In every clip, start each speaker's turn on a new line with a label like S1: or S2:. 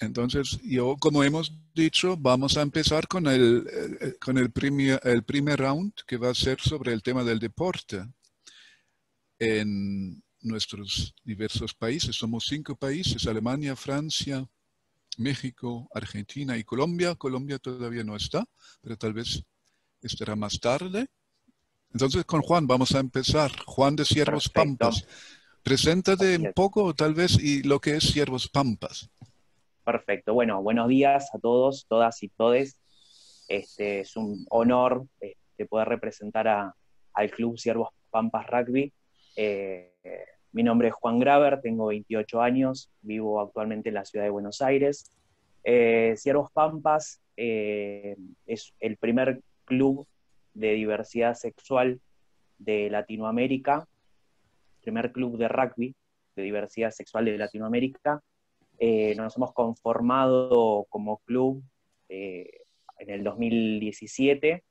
S1: Entonces, yo, como hemos dicho, vamos a empezar con el primer round, que va a ser sobre el tema del deporte en nuestros diversos países. Somos 5 países: Alemania, Francia, México, Argentina y Colombia. Colombia todavía no está, pero tal vez estará más tarde. Entonces, con Juan vamos a empezar. Juan de Ciervos
S2: Perfecto,
S1: Pampas. Preséntate
S2: así
S1: un
S2: es.
S1: poco, tal vez, y lo que es Ciervos Pampas.
S2: Perfecto. Bueno, buenos días a todos, todas y todes. Es un honor poder representar al Club Ciervos Pampas Rugby. Eh, Mi nombre es Juan Graver, tengo 28 años, vivo actualmente en la ciudad de Buenos Aires. Ciervos Pampas es el primer club de diversidad sexual de Latinoamérica, primer club de rugby de diversidad sexual de Latinoamérica. Nos hemos conformado como club eh, en el 2017,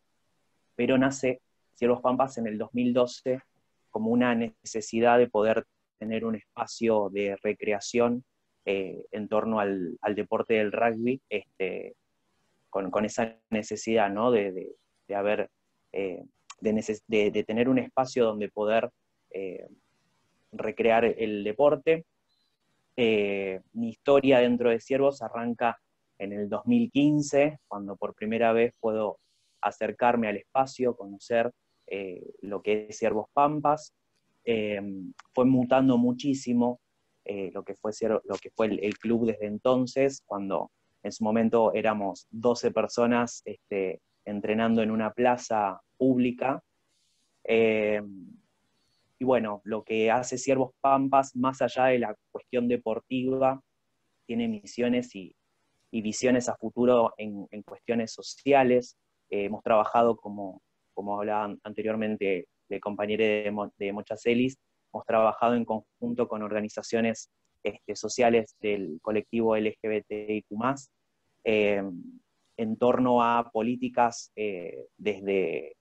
S2: pero nace Ciervos Pampas en el 2012 como una necesidad de poder tener un espacio de recreación en torno al deporte del rugby, con esa necesidad, ¿no? De haber, de tener un espacio donde poder recrear el deporte. Mi historia dentro de Ciervos arranca en el 2015, cuando por primera vez puedo acercarme al espacio, conocer lo que es Ciervos Pampas. Fue mutando muchísimo lo que fue el club desde entonces, cuando en su momento éramos 12 personas entrenando en una plaza pública. Eh, y bueno, lo que hace Ciervos Pampas, más allá de la cuestión deportiva, tiene misiones y visiones a futuro en cuestiones sociales. Hemos trabajado, como hablaba anteriormente el compañero de Mochacelis, hemos trabajado en conjunto con organizaciones sociales del colectivo LGBTIQ+, eh, en torno a políticas desde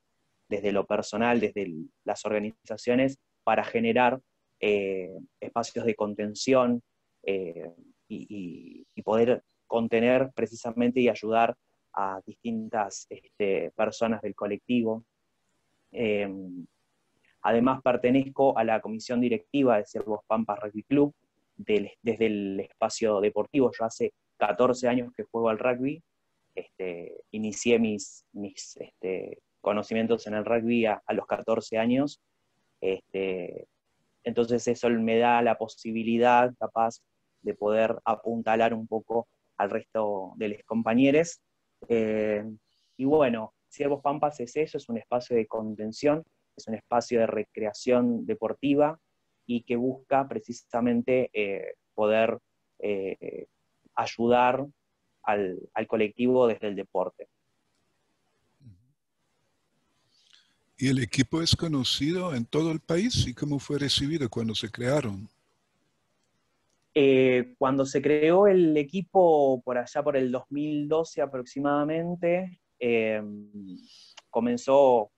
S2: lo personal, desde las organizaciones, para generar espacios de contención y poder contener precisamente y ayudar a distintas personas del colectivo. Eh, Además, pertenezco a la comisión directiva de Ciervos Pampas Rugby Club, desde el espacio deportivo. Yo hace 14 años que juego al rugby. Inicié mis conocimientos en el rugby a los 14 años. Este, entonces eso me da la posibilidad, capaz, de poder apuntalar un poco al resto de los compañeros. Eh, y bueno, Ciervos Pampas es eso, es un espacio de contención, es un espacio de recreación deportiva y que busca precisamente poder eh, ayudar al colectivo desde el deporte.
S1: ¿Y el equipo es conocido en todo el país? ¿Y cómo fue recibido cuando se crearon?
S2: Cuando se creó el equipo por allá por el 2012 aproximadamente, comenzó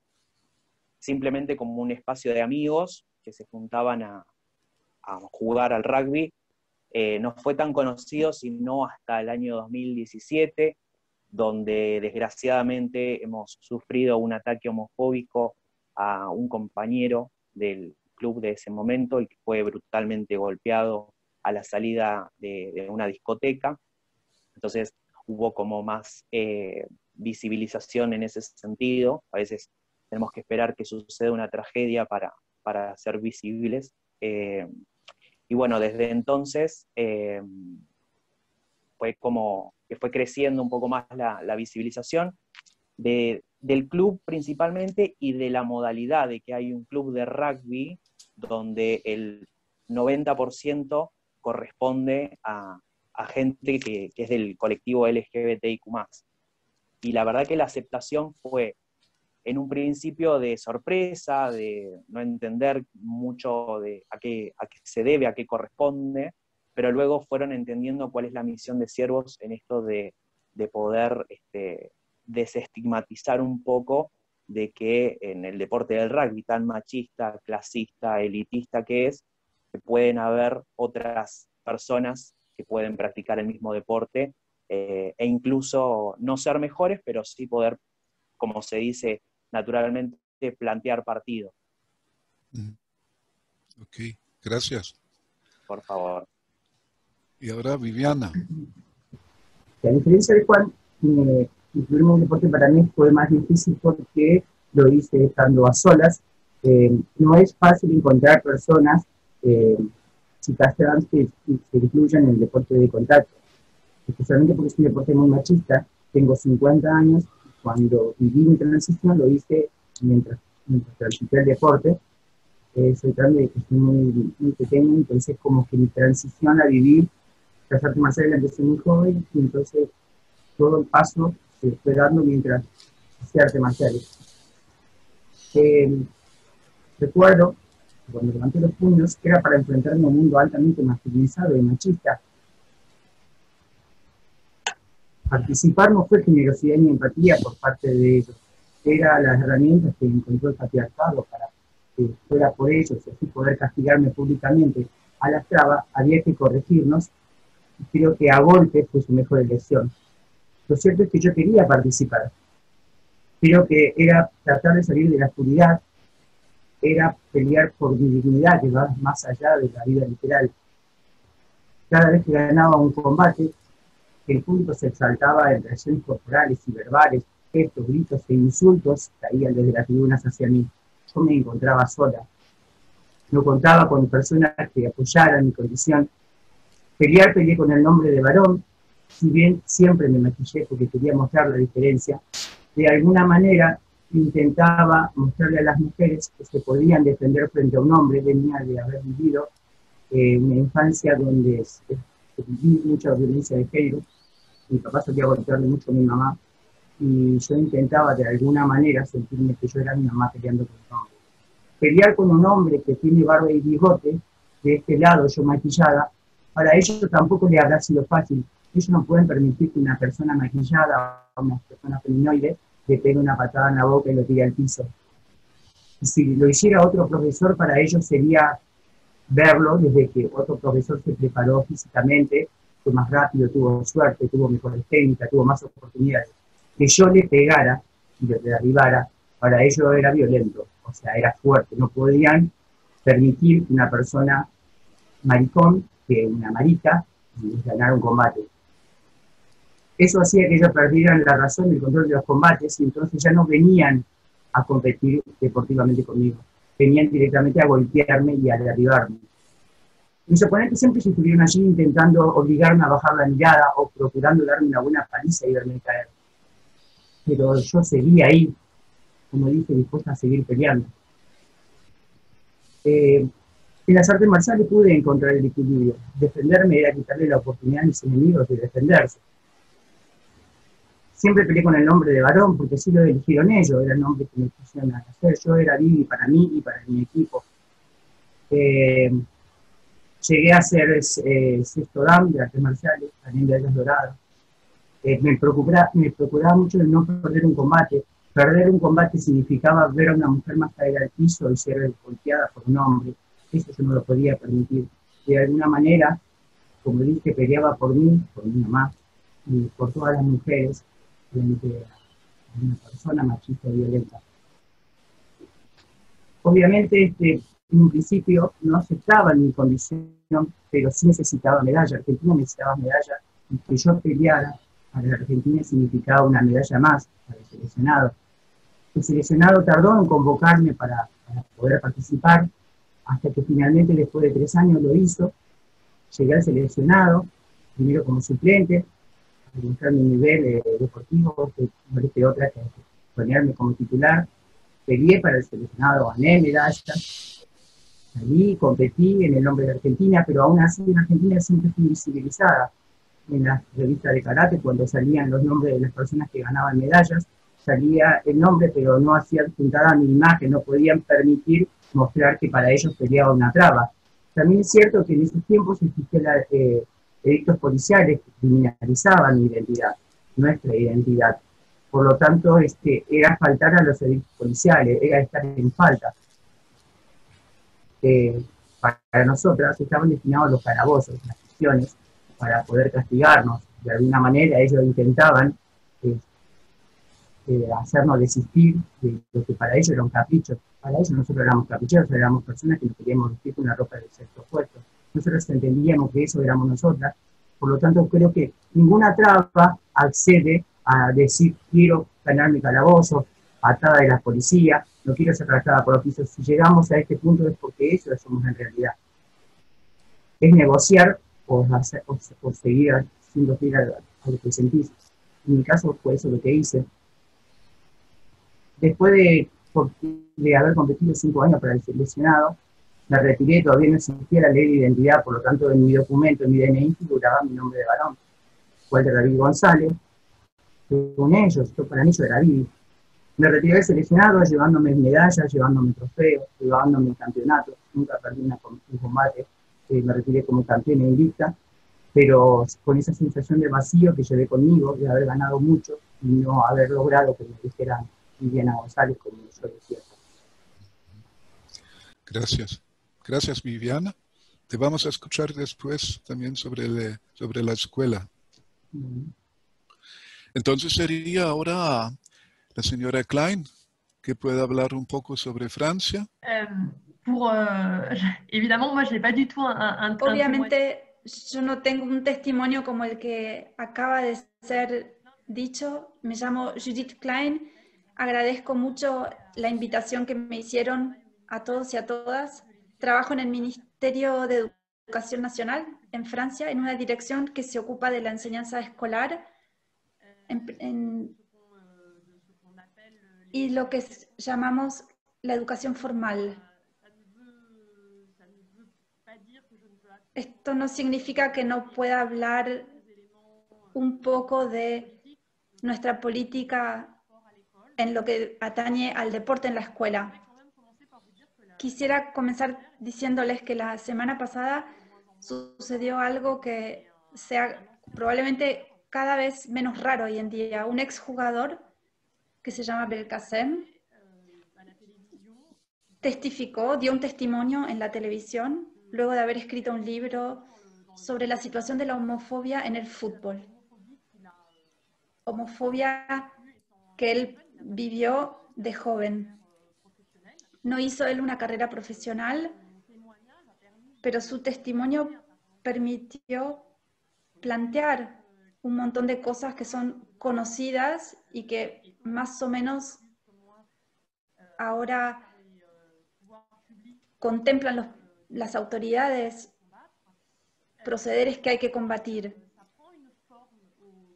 S2: simplemente como un espacio de amigos que se juntaban a jugar al rugby. No fue tan conocido sino hasta el año 2017, donde desgraciadamente hemos sufrido un ataque homofóbico a un compañero del club de ese momento, el que fue brutalmente golpeado a la salida de una discoteca. Entonces hubo como más visibilización en ese sentido. A veces tenemos que esperar que suceda una tragedia para ser visibles. Y bueno, desde entonces fue como que fue creciendo un poco más la visibilización del club principalmente y de la modalidad de que hay un club de rugby donde el 90% corresponde a gente que es del colectivo LGBTIQ+. Y la verdad que la aceptación fue en un principio de sorpresa, de no entender mucho de a qué se debe, a qué corresponde, pero luego fueron entendiendo cuál es la misión de Ciervos en esto de poder desestigmatizar un poco de que en el deporte del rugby, tan machista, clasista, elitista que es, que pueden haber otras personas que pueden practicar el mismo deporte, e incluso no ser mejores, pero sí poder, como se dice naturalmente, plantear partido.
S1: Ok, gracias.
S2: Por favor.
S1: Y ahora Viviana.
S3: A diferencia de Juan, incluirme en un deporte para mí fue más difícil porque lo hice estando a solas. No es fácil encontrar personas, chicas trans, que se incluyan en el deporte de contacto, especialmente porque es un deporte muy machista. Tengo 50 años, cuando viví mi transición lo hice mientras transité el deporte. Soy grande, estoy muy pequeño, entonces como que mi transición la viví. Las artes marciales la empecé muy joven, y entonces todo el paso se fue dando mientras hacía artes marciales. Recuerdo, cuando levanté los puños, que era para enfrentarme a un mundo altamente masculinizado y machista. Participar no fue generosidad ni empatía por parte de ellos, era las herramientas que encontró el patriarcado para que fuera por ellos y así poder castigarme públicamente a las trabas. Había que corregirnos, y creo que a golpe fue su mejor elección. Lo cierto es que yo quería participar, creo que era tratar de salir de la oscuridad, era pelear por mi dignidad, que va más allá de la vida literal. Cada vez que ganaba un combate, el público se exaltaba en reacciones corporales y verbales, gestos, gritos e insultos caían desde las tribunas hacia mí. Yo me encontraba sola. No contaba con personas que apoyaran mi condición. Peleé con el nombre de varón, si bien siempre me maquillé porque quería mostrar la diferencia. De alguna manera intentaba mostrarle a las mujeres que se podían defender frente a un hombre. Venía de haber vivido una infancia donde viví mucha violencia de género. Mi papá solía golpearle mucho a mi mamá, y yo intentaba de alguna manera sentirme que yo era mi mamá peleando con un hombre. Pelear con un hombre que tiene barba y bigote, de este lado yo maquillada, para ellos tampoco le habrá sido fácil. Ellos no pueden permitir que una persona maquillada, una persona feminoide, le pegue una patada en la boca y lo tire al piso. Y si lo hiciera otro profesor, para ellos sería verlo desde que otro profesor se preparó físicamente, fue más rápido, tuvo suerte, tuvo mejores técnicas, tuvo más oportunidades. Que yo le pegara y le derribara, para ellos era violento, o sea, era fuerte. No podían permitir que una persona maricón, que una marica, ganara un combate. Eso hacía que ellos perdieran la razón y el control de los combates, y entonces ya no venían a competir deportivamente conmigo. Venían directamente a golpearme y a derribarme. Mis oponentes siempre estuvieron allí intentando obligarme a bajar la mirada o procurando darme una buena paliza y verme caer. Pero yo seguía ahí, como dije, dispuesta a seguir peleando. En las artes marciales pude encontrar el equilibrio. Defenderme era quitarle la oportunidad a mis enemigos de defenderse. Siempre peleé con el nombre de varón, porque así lo eligieron ellos, era el nombre que me pusieron a hacer. Yo era Vivi para mí y para mi equipo. Llegué a ser sexto dan de artes marciales, también de medallas doradas. Me preocupaba mucho de no perder un combate. Perder un combate significaba ver a una mujer más caer al piso y ser golpeada por un hombre. Eso yo no lo podía permitir. De alguna manera, como dije, peleaba por mí, por mi mamá, y por todas las mujeres frente a una persona machista y violenta. Obviamente, en un principio no aceptaba mi condición, pero sí necesitaba medalla. Argentina necesitaba medalla, y que yo peleara para la Argentina significaba una medalla más para el seleccionado. El seleccionado tardó en convocarme para poder participar, hasta que finalmente, después de 3 años, lo hizo. Llegué al seleccionado, primero como suplente, para demostrar mi nivel deportivo, que no le otra que ponerme como titular. Peleé para el seleccionado, gané medallas, salí, competí en el nombre de Argentina, pero aún así en Argentina siempre fui visibilizada. En las revistas de karate, cuando salían los nombres de las personas que ganaban medallas, salía el nombre, pero no hacía juntada mi imagen, no podían permitir mostrar que para ellos peleaba una traba. También es cierto que en esos tiempos existían edictos policiales que criminalizaban mi identidad, nuestra identidad. Por lo tanto, era faltar a los edictos policiales, era estar en falta. Para nosotras estaban destinados los calabozos, las prisiones, para poder castigarnos. De alguna manera ellos intentaban hacernos desistir de lo que para ellos era un capricho. Para ellos nosotros éramos caprichosos, éramos personas que nos queríamos vestir con una ropa del sexo opuesto. Nosotros entendíamos que eso éramos nosotras, por lo tanto creo que ninguna traba accede a decir quiero ganar mi calabozo, atada de la policía, no quiero ser arrastrada por los pisos. Si llegamos a este punto es porque eso somos en realidad. Es negociar o seguir siendo fiel a lo que sentís. En mi caso fue eso lo que hice. Después de haber competido 5 años para el seleccionado, me retiré, todavía no existía la ley de identidad, por lo tanto en mi documento, en mi DNI, figuraba mi nombre de varón, fue el de David González. Con ellos, para mí yo era David. Me retiré del seleccionado llevándome medallas, llevándome trofeos, llevándome campeonatos. Nunca perdí un combate, me retiré como campeón invicta, pero con esa sensación de vacío que llevé conmigo, de haber ganado mucho y no haber logrado que me dijeran Viviana González, como yo decía.
S1: Gracias. Gracias, Viviana. Te vamos a escuchar después también sobre la escuela. Entonces sería ahora la señora Klein, que pueda hablar un poco sobre Francia.
S4: Évidemment, moi, je n'ai pas du tout un
S5: Obviamente, yo no tengo un testimonio como el que acaba de ser dicho. Me llamo Judith Klein. Agradezco mucho la invitación que me hicieron a todos y a todas. Trabajo en el Ministerio de Educación Nacional en Francia, en una dirección que se ocupa de la enseñanza escolar y lo que llamamos la educación formal. Esto no significa que no pueda hablar un poco de nuestra política en lo que atañe al deporte en la escuela. Quisiera comenzar diciéndoles que la semana pasada sucedió algo que sea probablemente cada vez menos raro hoy en día. Un exjugador que se llama Belkacem testificó, dio un testimonio en la televisión luego de haber escrito un libro sobre la situación de la homofobia en el fútbol. Homofobia que él vivió de joven. No hizo él una carrera profesional, pero su testimonio permitió plantear un montón de cosas que son conocidas y que más o menos ahora contemplan las autoridades procederes que hay que combatir.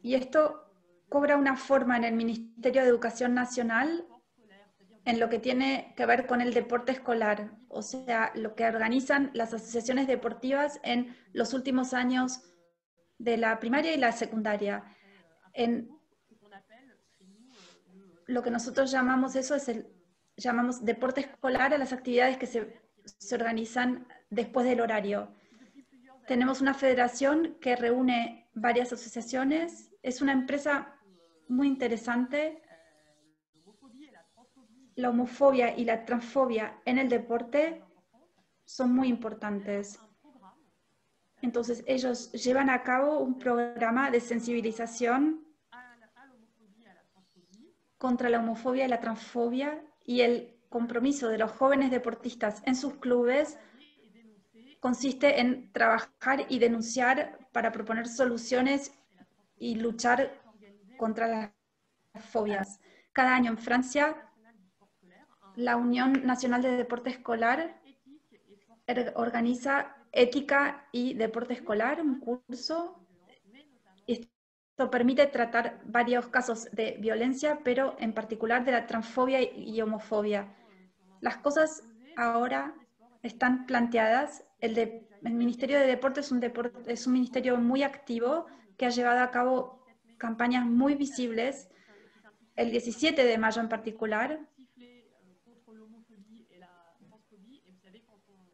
S5: Y esto cobra una forma en el Ministerio de Educación Nacional en lo que tiene que ver con el deporte escolar, o sea, lo que organizan las asociaciones deportivas en los últimos años de la primaria y la secundaria. En lo que nosotros llamamos eso llamamos deporte escolar a las actividades que se organizan después del horario. Tenemos una federación que reúne varias asociaciones, es una empresa muy interesante. La homofobia y la transfobia en el deporte son muy importantes. Entonces, ellos llevan a cabo un programa de sensibilización contra la homofobia y la transfobia, y el compromiso de los jóvenes deportistas en sus clubes consiste en trabajar y denunciar para proponer soluciones y luchar contra las fobias. Cada año en Francia, la Unión Nacional de Deporte Escolar organiza Ética y Deporte Escolar, un curso. Esto permite tratar varios casos de violencia, pero en particular de la transfobia y homofobia. Las cosas ahora están planteadas. El Ministerio de Deporte es un ministerio muy activo que ha llevado a cabo campañas muy visibles. El 17 de mayo en particular,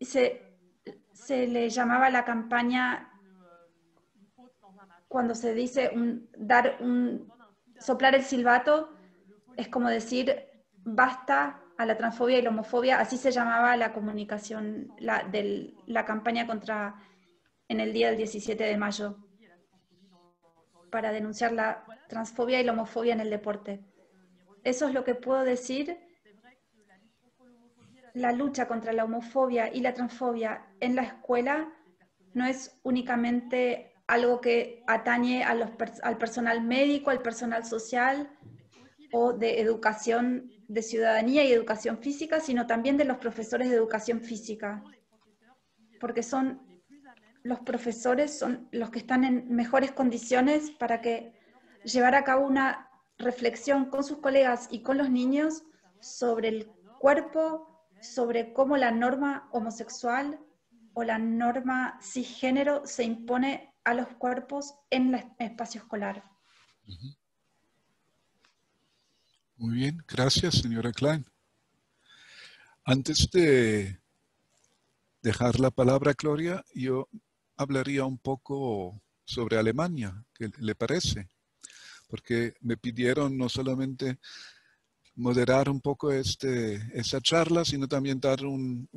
S5: se le llamaba la campaña, cuando se dice soplar el silbato, es como decir basta a la transfobia y la homofobia. Así se llamaba la comunicación, la campaña en el día del 17 de mayo. para denunciar la transfobia y la homofobia en el deporte. Eso es lo que puedo decir. La lucha contra la homofobia y la transfobia en la escuela no es únicamente algo que atañe a al personal médico, al personal social o de educación de ciudadanía y educación física, sino también de los profesores de educación física, porque los profesores son los que están en mejores condiciones para llevar a cabo una reflexión con sus colegas y con los niños sobre el cuerpo, sobre cómo la norma homosexual o la norma cisgénero se impone a los cuerpos en el espacio escolar.
S1: Muy bien, gracias, señora Klein. Antes de dejar la palabra a Gloria, yo hablaría un poco sobre Alemania, ¿qué le parece? Porque me pidieron no solamente moderar un poco esa charla, sino también dar un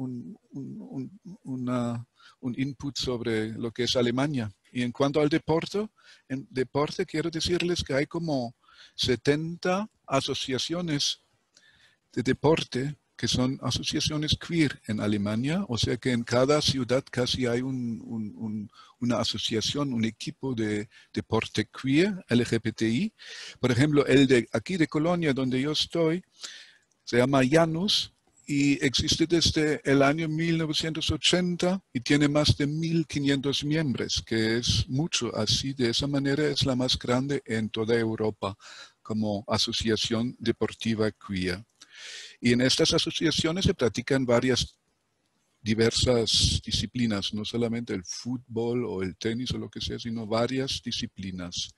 S1: input sobre lo que es Alemania. Y en cuanto al deporte, quiero decirles que hay como 70 asociaciones de deporte que son asociaciones queer en Alemania, o sea que en cada ciudad casi hay una asociación, un equipo de deporte queer, LGBTI. Por ejemplo, el de aquí de Colonia, donde yo estoy, se llama Janus y existe desde el año 1980 y tiene más de 1.500 miembros, que es mucho. Así, de esa manera, es la más grande en toda Europa como asociación deportiva queer. Y en estas asociaciones se practican diversas disciplinas, no solamente el fútbol o el tenis o lo que sea, sino varias disciplinas.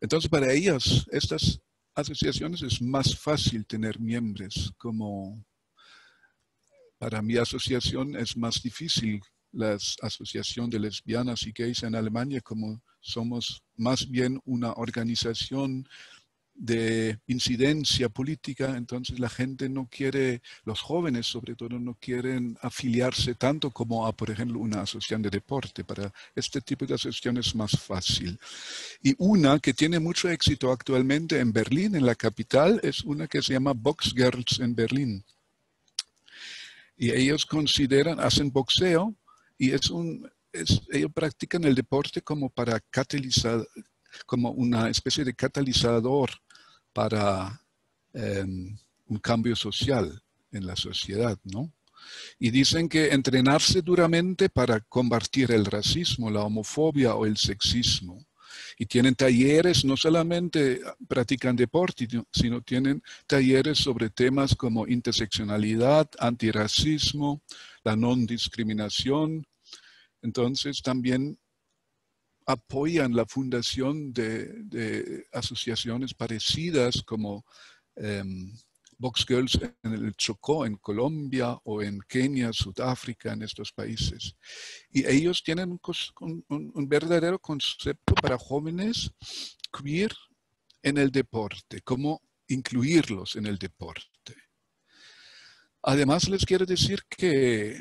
S1: Entonces, para ellas, estas asociaciones es más fácil tener miembros, como para mi asociación es más difícil. La Asociación de Lesbianas y Gays en Alemania, como somos más bien una organización de incidencia política, entonces la gente no quiere, los jóvenes sobre todo, no quieren afiliarse tanto como a, por ejemplo, una asociación de deporte. Para este tipo de asociación es más fácil. Y una que tiene mucho éxito actualmente en Berlín, en la capital, es una que se llama Box Girls en Berlín. Y ellos hacen boxeo y ellos practican el deporte como para catalizar, como una especie de catalizador para un cambio social en la sociedad, ¿no? Y dicen que entrenarse duramente para combatir el racismo, la homofobia o el sexismo. Y tienen talleres, no solamente practican deporte, sino tienen talleres sobre temas como interseccionalidad, antirracismo, la no discriminación. Entonces también apoyan la fundación de asociaciones parecidas como Box Girls en el Chocó, en Colombia, o en Kenia, Sudáfrica, en estos países. Y ellos tienen un verdadero concepto para jóvenes queer en el deporte, cómo incluirlos en el deporte. Además, les quiero decir que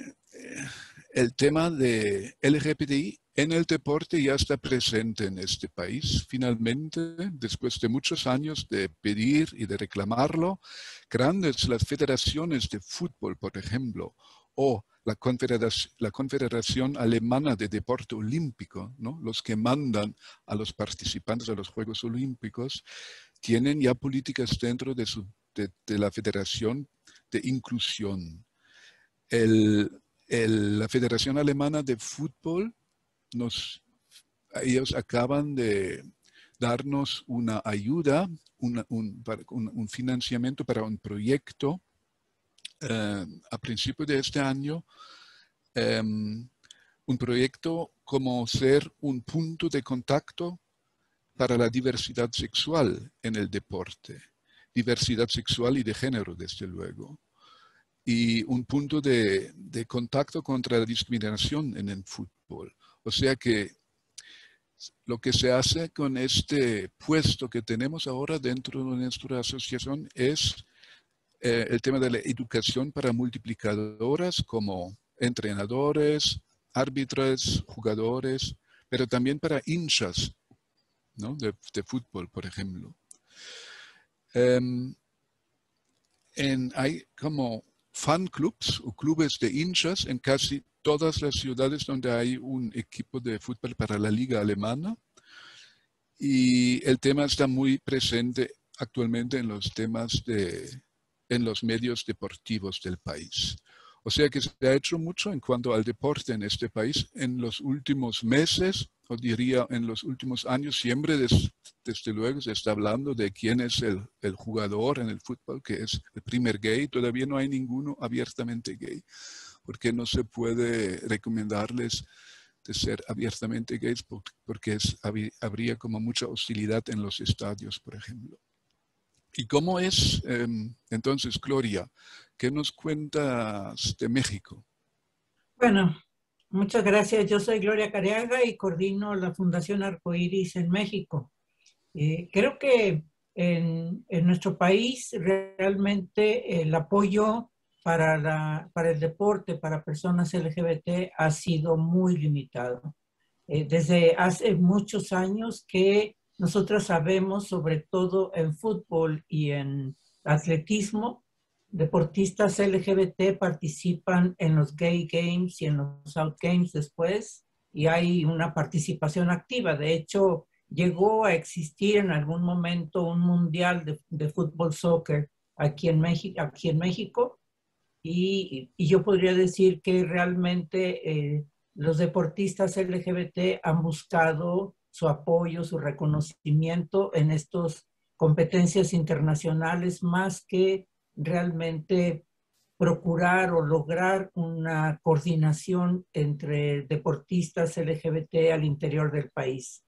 S1: el tema de LGBTI en el deporte ya está presente en este país. Finalmente, después de muchos años de pedir y de reclamarlo, las federaciones de fútbol, por ejemplo, o la Confederación Alemana de Deporte Olímpico, ¿no? Los que mandan a los participantes a los Juegos Olímpicos, tienen ya políticas dentro de la Federación de Inclusión. La Federación Alemana de Fútbol, ellos acaban de darnos una ayuda, un financiamiento para un proyecto a principios de este año, un proyecto como ser un punto de contacto para la diversidad sexual en el deporte, diversidad sexual y de género, desde luego. Y un punto de contacto contra la discriminación en el fútbol. O sea que lo que se hace con este puesto que tenemos ahora dentro de nuestra asociación es el tema de la educación para multiplicadoras como entrenadores, árbitros, jugadores, pero también para hinchas ¿no? De fútbol, por ejemplo. Hay como fan clubs o clubes de hinchas en casi todas las ciudades donde hay un equipo de fútbol para la liga alemana. Y el tema está muy presente actualmente en los temas en los medios deportivos del país. O sea que se ha hecho mucho en cuanto al deporte en este país en los últimos meses, o diría en los últimos años. Siempre desde luego se está hablando de quién es el jugador en el fútbol, que es el primer gay. Todavía no hay ninguno abiertamente gay, porque no se puede recomendarles de ser abiertamente gays, porque habría como mucha hostilidad en los estadios, por ejemplo. ¿Y cómo es entonces, Gloria? ¿Qué nos cuentas de México?
S6: Bueno, muchas gracias. Yo soy Gloria Careaga y coordino la Fundación Arcoíris en México. Creo que en nuestro país realmente el apoyo para el deporte, para personas LGBT, ha sido muy limitado. Desde hace muchos años que nosotros sabemos, sobre todo en fútbol y en atletismo, deportistas LGBT participan en los Gay Games y en los Out Games después, y hay una participación activa. De hecho, llegó a existir en algún momento un mundial de fútbol soccer aquí en México, y yo podría decir que realmente los deportistas LGBT han buscado su apoyo, su reconocimiento en estas competencias internacionales, más que realmente procurar o lograr una coordinación entre deportistas LGBT al interior del país.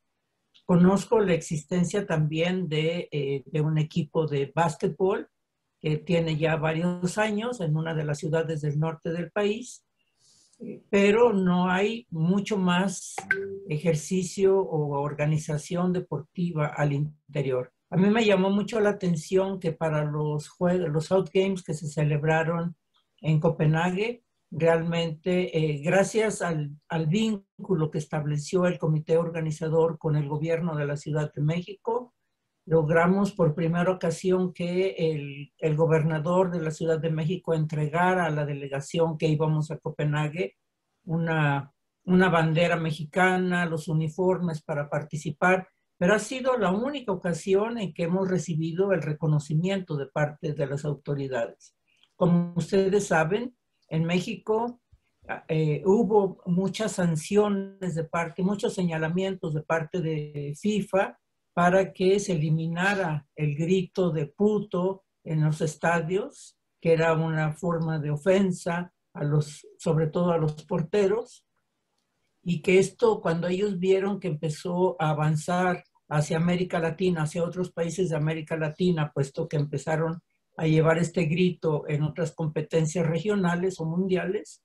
S6: Conozco la existencia también de un equipo de básquetbol que tiene ya varios años en una de las ciudades del norte del país, pero no hay mucho más ejercicio o organización deportiva al interior. A mí me llamó mucho la atención que para los Out Games que se celebraron en Copenhague, realmente gracias al vínculo que estableció el comité organizador con el gobierno de la Ciudad de México, logramos por primera ocasión que el gobernador de la Ciudad de México entregara a la delegación que íbamos a Copenhague una bandera mexicana, los uniformes para participar, pero ha sido la única ocasión en que hemos recibido el reconocimiento de parte de las autoridades. Como ustedes saben, en México hubo muchas sanciones muchos señalamientos de parte de FIFA para que se eliminara el grito de puto en los estadios, que era una forma de ofensa sobre todo a los porteros, y que esto, cuando ellos vieron que empezó a avanzar hacia América Latina, hacia otros países de América Latina, puesto que empezaron a llevar este grito en otras competencias regionales o mundiales,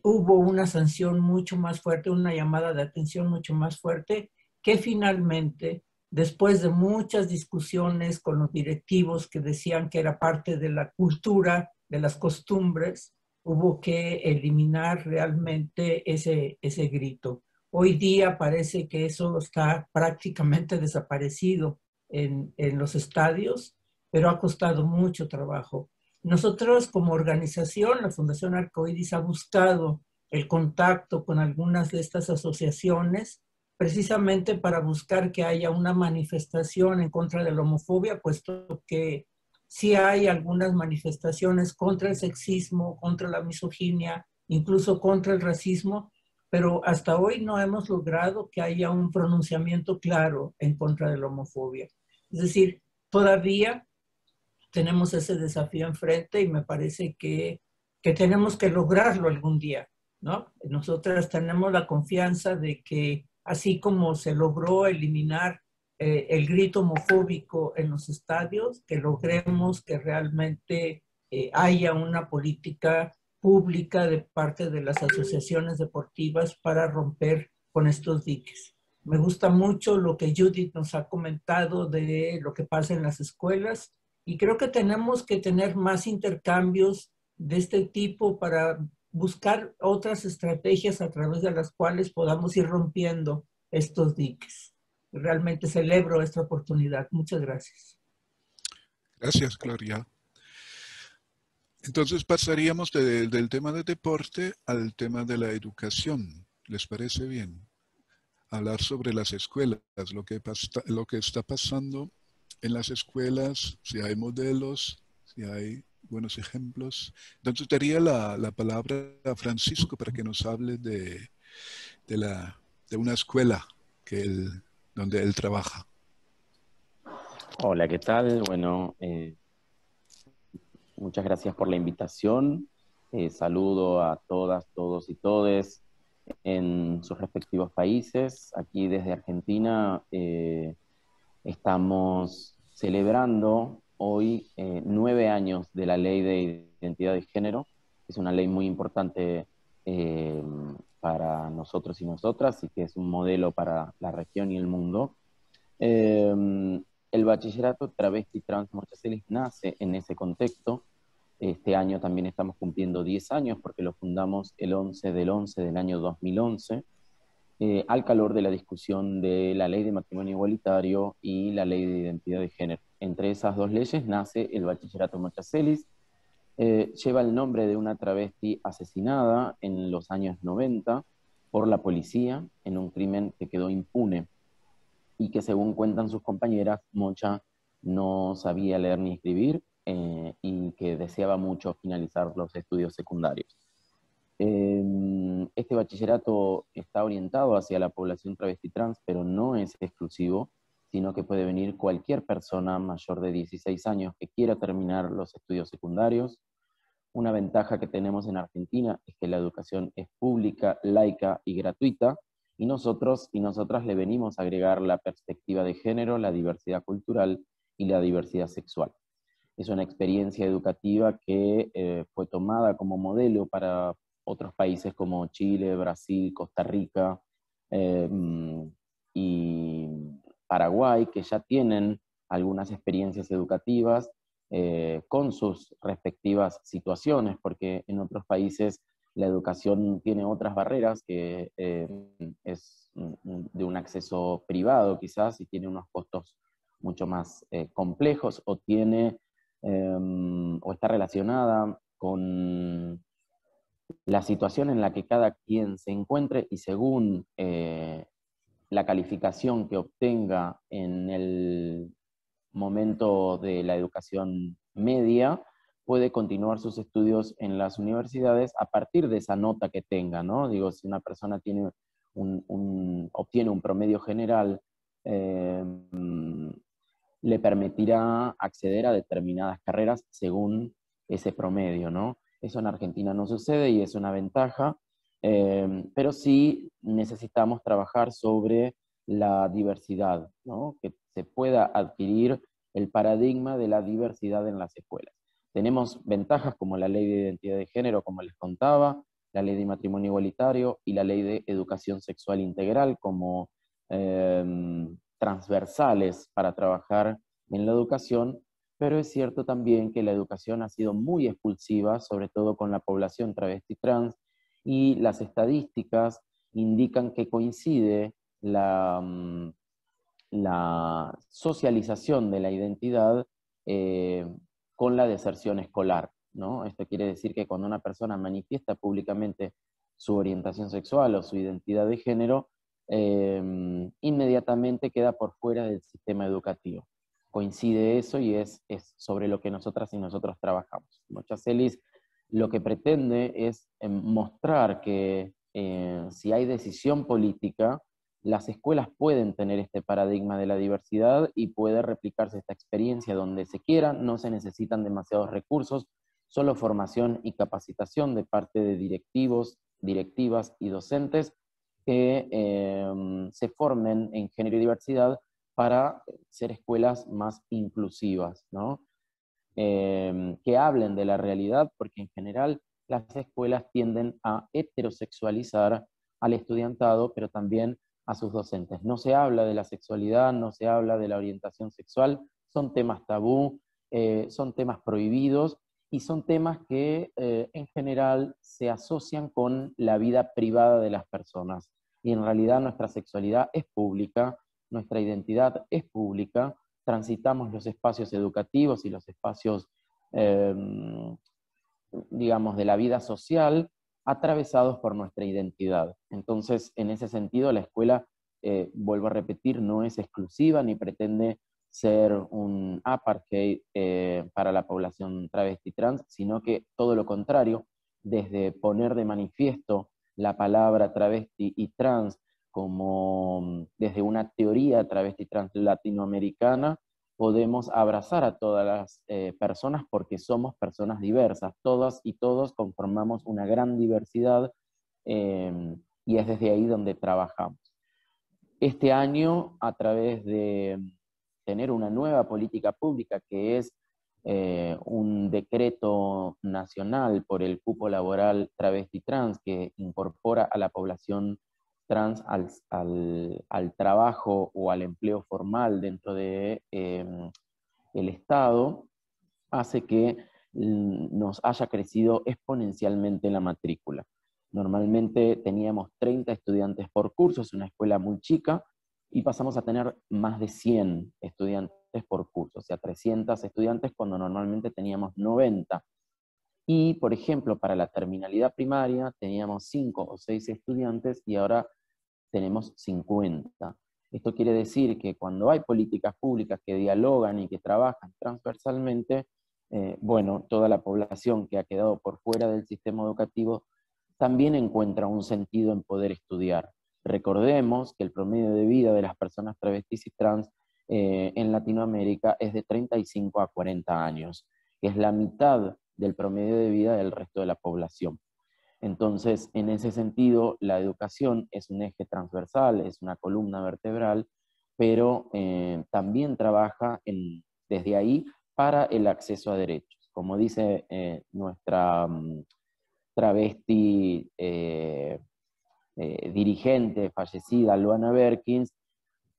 S6: hubo una sanción mucho más fuerte, una llamada de atención mucho más fuerte, que finalmente, después de muchas discusiones con los directivos que decían que era parte de la cultura, de las costumbres, hubo que eliminar realmente ese grito. Hoy día parece que eso está prácticamente desaparecido en los estadios, pero ha costado mucho trabajo. Nosotros como organización, la Fundación Arcoíris ha buscado el contacto con algunas de estas asociaciones precisamente para buscar que haya una manifestación en contra de la homofobia, puesto que sí hay algunas manifestaciones contra el sexismo, contra la misoginia, incluso contra el racismo, pero hasta hoy no hemos logrado que haya un pronunciamiento claro en contra de la homofobia. Es decir, todavía tenemos ese desafío enfrente y me parece que tenemos que lograrlo algún día, ¿no? Nosotras tenemos la confianza de que así como se logró eliminar el grito homofóbico en los estadios, que logremos que realmente haya una política pública de parte de las asociaciones deportivas para romper con estos diques. Me gusta mucho lo que Judith nos ha comentado de lo que pasa en las escuelas y creo que tenemos que tener más intercambios de este tipo para buscar otras estrategias a través de las cuales podamos ir rompiendo estos diques. realmente celebro esta oportunidad. Muchas gracias.
S1: Gracias, Gloria. Entonces pasaríamos del tema de deporte al tema de la educación. ¿Les parece bien? Hablar sobre las escuelas, lo que está pasando en las escuelas, si hay modelos, si hay buenos ejemplos. Entonces daría la palabra a Francisco para que nos hable de una escuela donde él trabaja.
S7: Hola, ¿qué tal? Bueno, muchas gracias por la invitación. Saludo a todas, todos y todes en sus respectivos países. Aquí desde Argentina estamos celebrando hoy 9 años de la Ley de Identidad de Género. Es una ley muy importante para nosotros y nosotras, y que es un modelo para la región y el mundo. El bachillerato travesti trans Morchacelis nace en ese contexto. Este año también estamos cumpliendo 10 años porque lo fundamos el 11 del 11 del año 2011, al calor de la discusión de la ley de matrimonio igualitario y la ley de identidad de género. Entre esas dos leyes nace el bachillerato Morchacelis. Lleva el nombre de una travesti asesinada en los años 90 por la policía en un crimen que quedó impune, y que, según cuentan sus compañeras, Mocha no sabía leer ni escribir y que deseaba mucho finalizar los estudios secundarios. Este bachillerato está orientado hacia la población travesti trans, pero no es exclusivo, sino que puede venir cualquier persona mayor de 16 años que quiera terminar los estudios secundarios. Una ventaja que tenemos en Argentina es que la educación es pública, laica y gratuita, y nosotros y nosotras le venimos a agregar la perspectiva de género, la diversidad cultural y la diversidad sexual. Es una experiencia educativa que fue tomada como modelo para otros países como Chile, Brasil, Costa Rica y Paraguay, que ya tienen algunas experiencias educativas con sus respectivas situaciones, porque en otros países la educación tiene otras barreras, que es de un acceso privado quizás, y tiene unos costos mucho más complejos, o o está relacionada con la situación en la que cada quien se encuentre, y según la calificación que obtenga en el momento de la educación media, puede continuar sus estudios en las universidades a partir de esa nota que tenga, ¿no? Digo, si una persona tiene obtiene un promedio general, le permitirá acceder a determinadas carreras según ese promedio, ¿no? Eso en Argentina no sucede y es una ventaja, pero sí necesitamos trabajar sobre la diversidad, ¿no? Que se pueda adquirir el paradigma de la diversidad en las escuelas. Tenemos ventajas como la ley de identidad de género, como les contaba, la ley de matrimonio igualitario y la ley de educación sexual integral como transversales para trabajar en la educación, pero es cierto también que la educación ha sido muy expulsiva, sobre todo con la población travesti trans, y las estadísticas indican que coincide la socialización de la identidad con la deserción escolar, ¿no? Esto quiere decir que cuando una persona manifiesta públicamente su orientación sexual o su identidad de género, inmediatamente queda por fuera del sistema educativo. Coincide eso y es sobre lo que nosotras y nosotros trabajamos. Morchacelis lo que pretende es mostrar que si hay decisión política, las escuelas pueden tener este paradigma de la diversidad y puede replicarse esta experiencia donde se quiera. No se necesitan demasiados recursos, solo formación y capacitación de parte de directivos, directivas y docentes que se formen en género y diversidad para ser escuelas más inclusivas, ¿no? Que hablen de la realidad, porque en general las escuelas tienden a heterosexualizar al estudiantado, pero también a sus docentes. No se habla de la sexualidad, no se habla de la orientación sexual, son temas tabú, son temas prohibidos, y son temas que en general se asocian con la vida privada de las personas. Y en realidad nuestra sexualidad es pública, nuestra identidad es pública, transitamos los espacios educativos y los espacios, digamos, de la vida social, atravesados por nuestra identidad. Entonces, en ese sentido, la escuela, vuelvo a repetir, no es exclusiva ni pretende ser un apartheid para la población travesti trans, sino que todo lo contrario, desde poner de manifiesto la palabra travesti y trans como desde una teoría travesti trans latinoamericana, podemos abrazar a todas las personas porque somos personas diversas. Todas y todos conformamos una gran diversidad y es desde ahí donde trabajamos. Este año, a través de tener una nueva política pública que es un decreto nacional por el cupo laboral travesti trans que incorpora a la población trans al trabajo o al empleo formal dentro de el Estado, hace que nos haya crecido exponencialmente la matrícula. Normalmente teníamos 30 estudiantes por curso, es una escuela muy chica, y pasamos a tener más de 100 estudiantes por curso, o sea, 300 estudiantes cuando normalmente teníamos 90. Y, por ejemplo, para la terminalidad primaria teníamos 5 o 6 estudiantes y ahora tenemos 50. Esto quiere decir que cuando hay políticas públicas que dialogan y que trabajan transversalmente, bueno, toda la población que ha quedado por fuera del sistema educativo también encuentra un sentido en poder estudiar. Recordemos que el promedio de vida de las personas travestis y trans en Latinoamérica es de 35 a 40 años, que es la mitad del promedio de vida del resto de la población. Entonces, en ese sentido, la educación es un eje transversal, es una columna vertebral, pero también trabaja desde ahí para el acceso a derechos. Como dice nuestra travesti dirigente fallecida, Luana Berkins,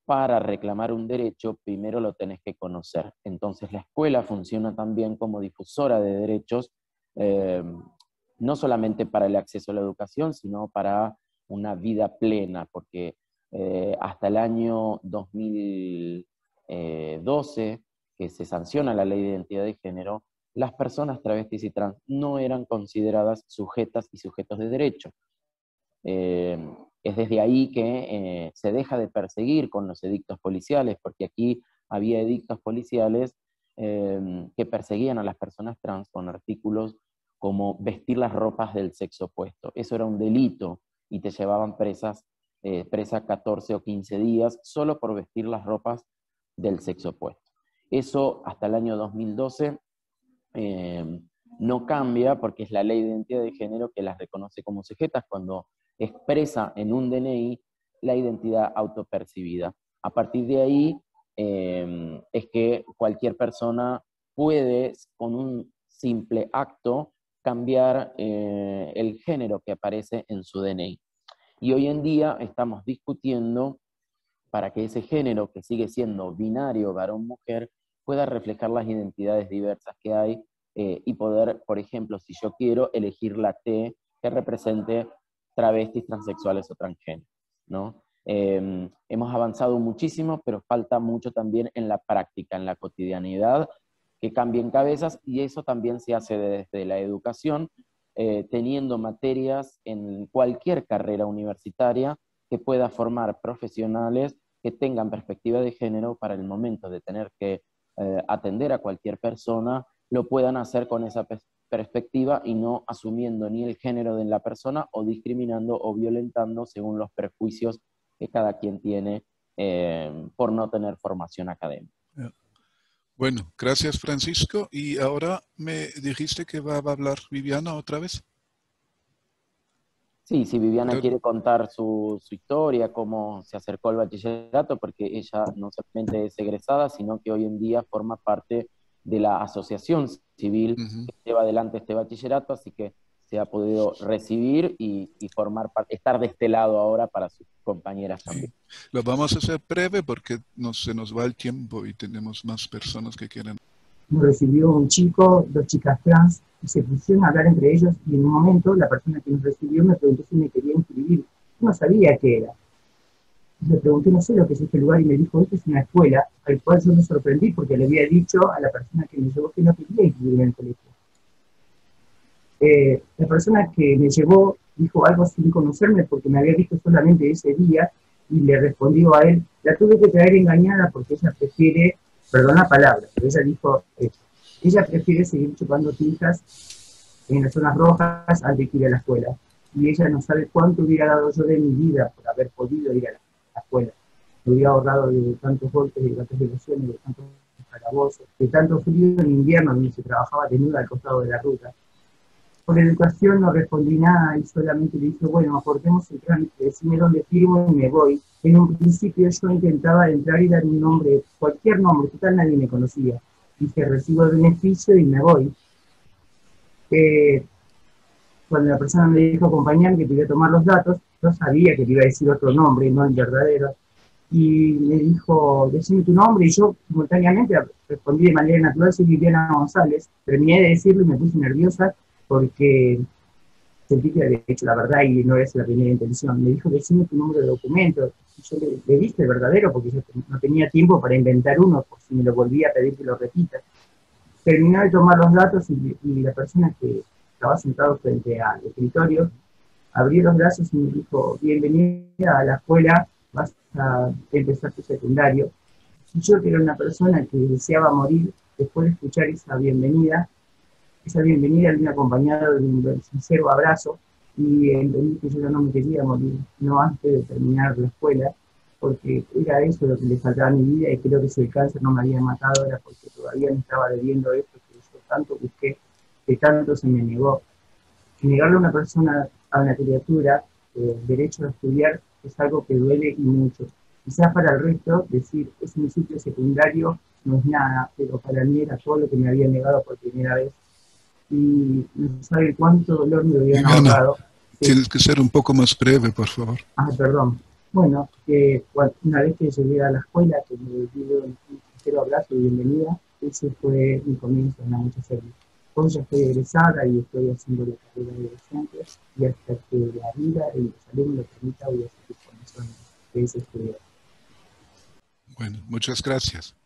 S7: para reclamar un derecho, primero lo tenés que conocer. Entonces la escuela funciona también como difusora de derechos, no solamente para el acceso a la educación, sino para una vida plena, porque hasta el año 2012, que se sanciona la Ley de Identidad de Género, las personas travestis y trans no eran consideradas sujetas y sujetos de derecho. Es desde ahí que se deja de perseguir con los edictos policiales, porque aquí había edictos policiales que perseguían a las personas trans con artículos como vestir las ropas del sexo opuesto. Eso era un delito y te llevaban presa 14 o 15 días solo por vestir las ropas del sexo opuesto. Eso hasta el año 2012 no cambia porque es la Ley de Identidad de Género que las reconoce como sujetas cuando expresa en un DNI la identidad autopercibida. A partir de ahí es que cualquier persona puede, con un simple acto, cambiar el género que aparece en su DNI. Y hoy en día estamos discutiendo para que ese género, que sigue siendo binario, varón-mujer, pueda reflejar las identidades diversas que hay y poder, por ejemplo, si yo quiero, elegir la T que represente travestis, transexuales o transgéneros, ¿no? Hemos avanzado muchísimo, pero falta mucho también en la práctica, en la cotidianidad, que cambien cabezas, y eso también se hace desde la educación, teniendo materias en cualquier carrera universitaria que pueda formar profesionales que tengan perspectiva de género para el momento de tener que atender a cualquier persona, lo puedan hacer con esa perspectiva y no asumiendo ni el género de la persona o discriminando o violentando según los prejuicios que cada quien tiene por no tener formación académica.
S1: Bueno, gracias Francisco. Y ahora me dijiste que va a hablar Viviana otra vez.
S7: Sí, si Viviana quiere contar su historia, cómo se acercó al bachillerato, porque ella no solamente es egresada, sino que hoy en día forma parte de la asociación civil que lleva adelante este bachillerato, así que se ha podido recibir y formar parte, estar de este lado ahora para sus compañeras también.
S1: Lo vamos a hacer breve porque se nos va el tiempo y tenemos más personas que quieren.
S3: Nos recibió un chico, 2 chicas trans, y se pusieron a hablar entre ellos, y en un momento la persona que nos recibió me preguntó si me quería inscribir. Yo no sabía qué era. Le pregunté, no sé lo que es este lugar, y me dijo, esto es una escuela, al cual yo me sorprendí porque le había dicho a la persona que me llevó que no quería inscribirme en el colegio. La persona que me llevó dijo algo sin conocerme porque me había visto solamente ese día, y le respondió a él, la tuve que traer engañada porque ella prefiere, perdón la palabra, pero ella dijo esto, ella prefiere seguir chupando tintas en las zonas rojas antes de ir a la escuela. Y ella no sabe cuánto hubiera dado yo de mi vida por haber podido ir a la escuela. Me hubiera ahorrado de tantos golpes, de tantas violaciones, de tantos calabozos, de tanto frío en invierno donde se trabajaba desnuda al costado de la ruta. Por educación no respondí nada y solamente le dije, bueno, aportemos el trámite, decime dónde firmo y me voy. En un principio yo intentaba entrar y dar un nombre, cualquier nombre, total nadie me conocía. Dije, recibo el beneficio y me voy. Cuando la persona me dijo acompañar, que quería tomar los datos, yo sabía que le iba a decir otro nombre, no el verdadero. Y me dijo, decime tu nombre, y yo simultáneamente respondí de manera natural, soy Viviana González. Terminé de decirlo y me puse nerviosa porque sentí que había hecho la verdad y no era la primera intención. Me dijo, decime tu número de documento. Y yo le dije el verdadero porque yo no tenía tiempo para inventar uno, por si me lo volvía a pedir que lo repita. Terminé de tomar los datos y la persona que estaba sentado frente al escritorio abrió los brazos y me dijo, bienvenida a la escuela, vas a empezar tu secundario. Y yo, que era una persona que deseaba morir, después de escuchar esa bienvenida vino acompañada de un sincero abrazo, y entendí que yo no me quería morir, no antes de terminar la escuela, porque era eso lo que le faltaba a mi vida, y creo que si el cáncer no me había matado era porque todavía me estaba debiendo esto que yo tanto busqué, que tanto se me negó. Negarle a una persona, a una criatura, el derecho a estudiar es algo que duele y mucho. Quizás para el resto decir es un ciclo secundario no es nada, pero para mí era todo lo que me había negado por primera vez. Y no sabe cuánto dolor me habían ahorrado.
S1: Tienes que ser un poco más breve, por favor.
S3: Perdón. Bueno, una vez que llegué a la escuela, que me dio un sincero abrazo y bienvenida, ese fue mi comienzo en la mucha serie. Hoy ya estoy egresada y estoy haciendo la carrera de docente, y hasta que la vida y los alumnos lo permita, voy a seguir con mi sueño, que es estudiar.
S1: Bueno, muchas gracias,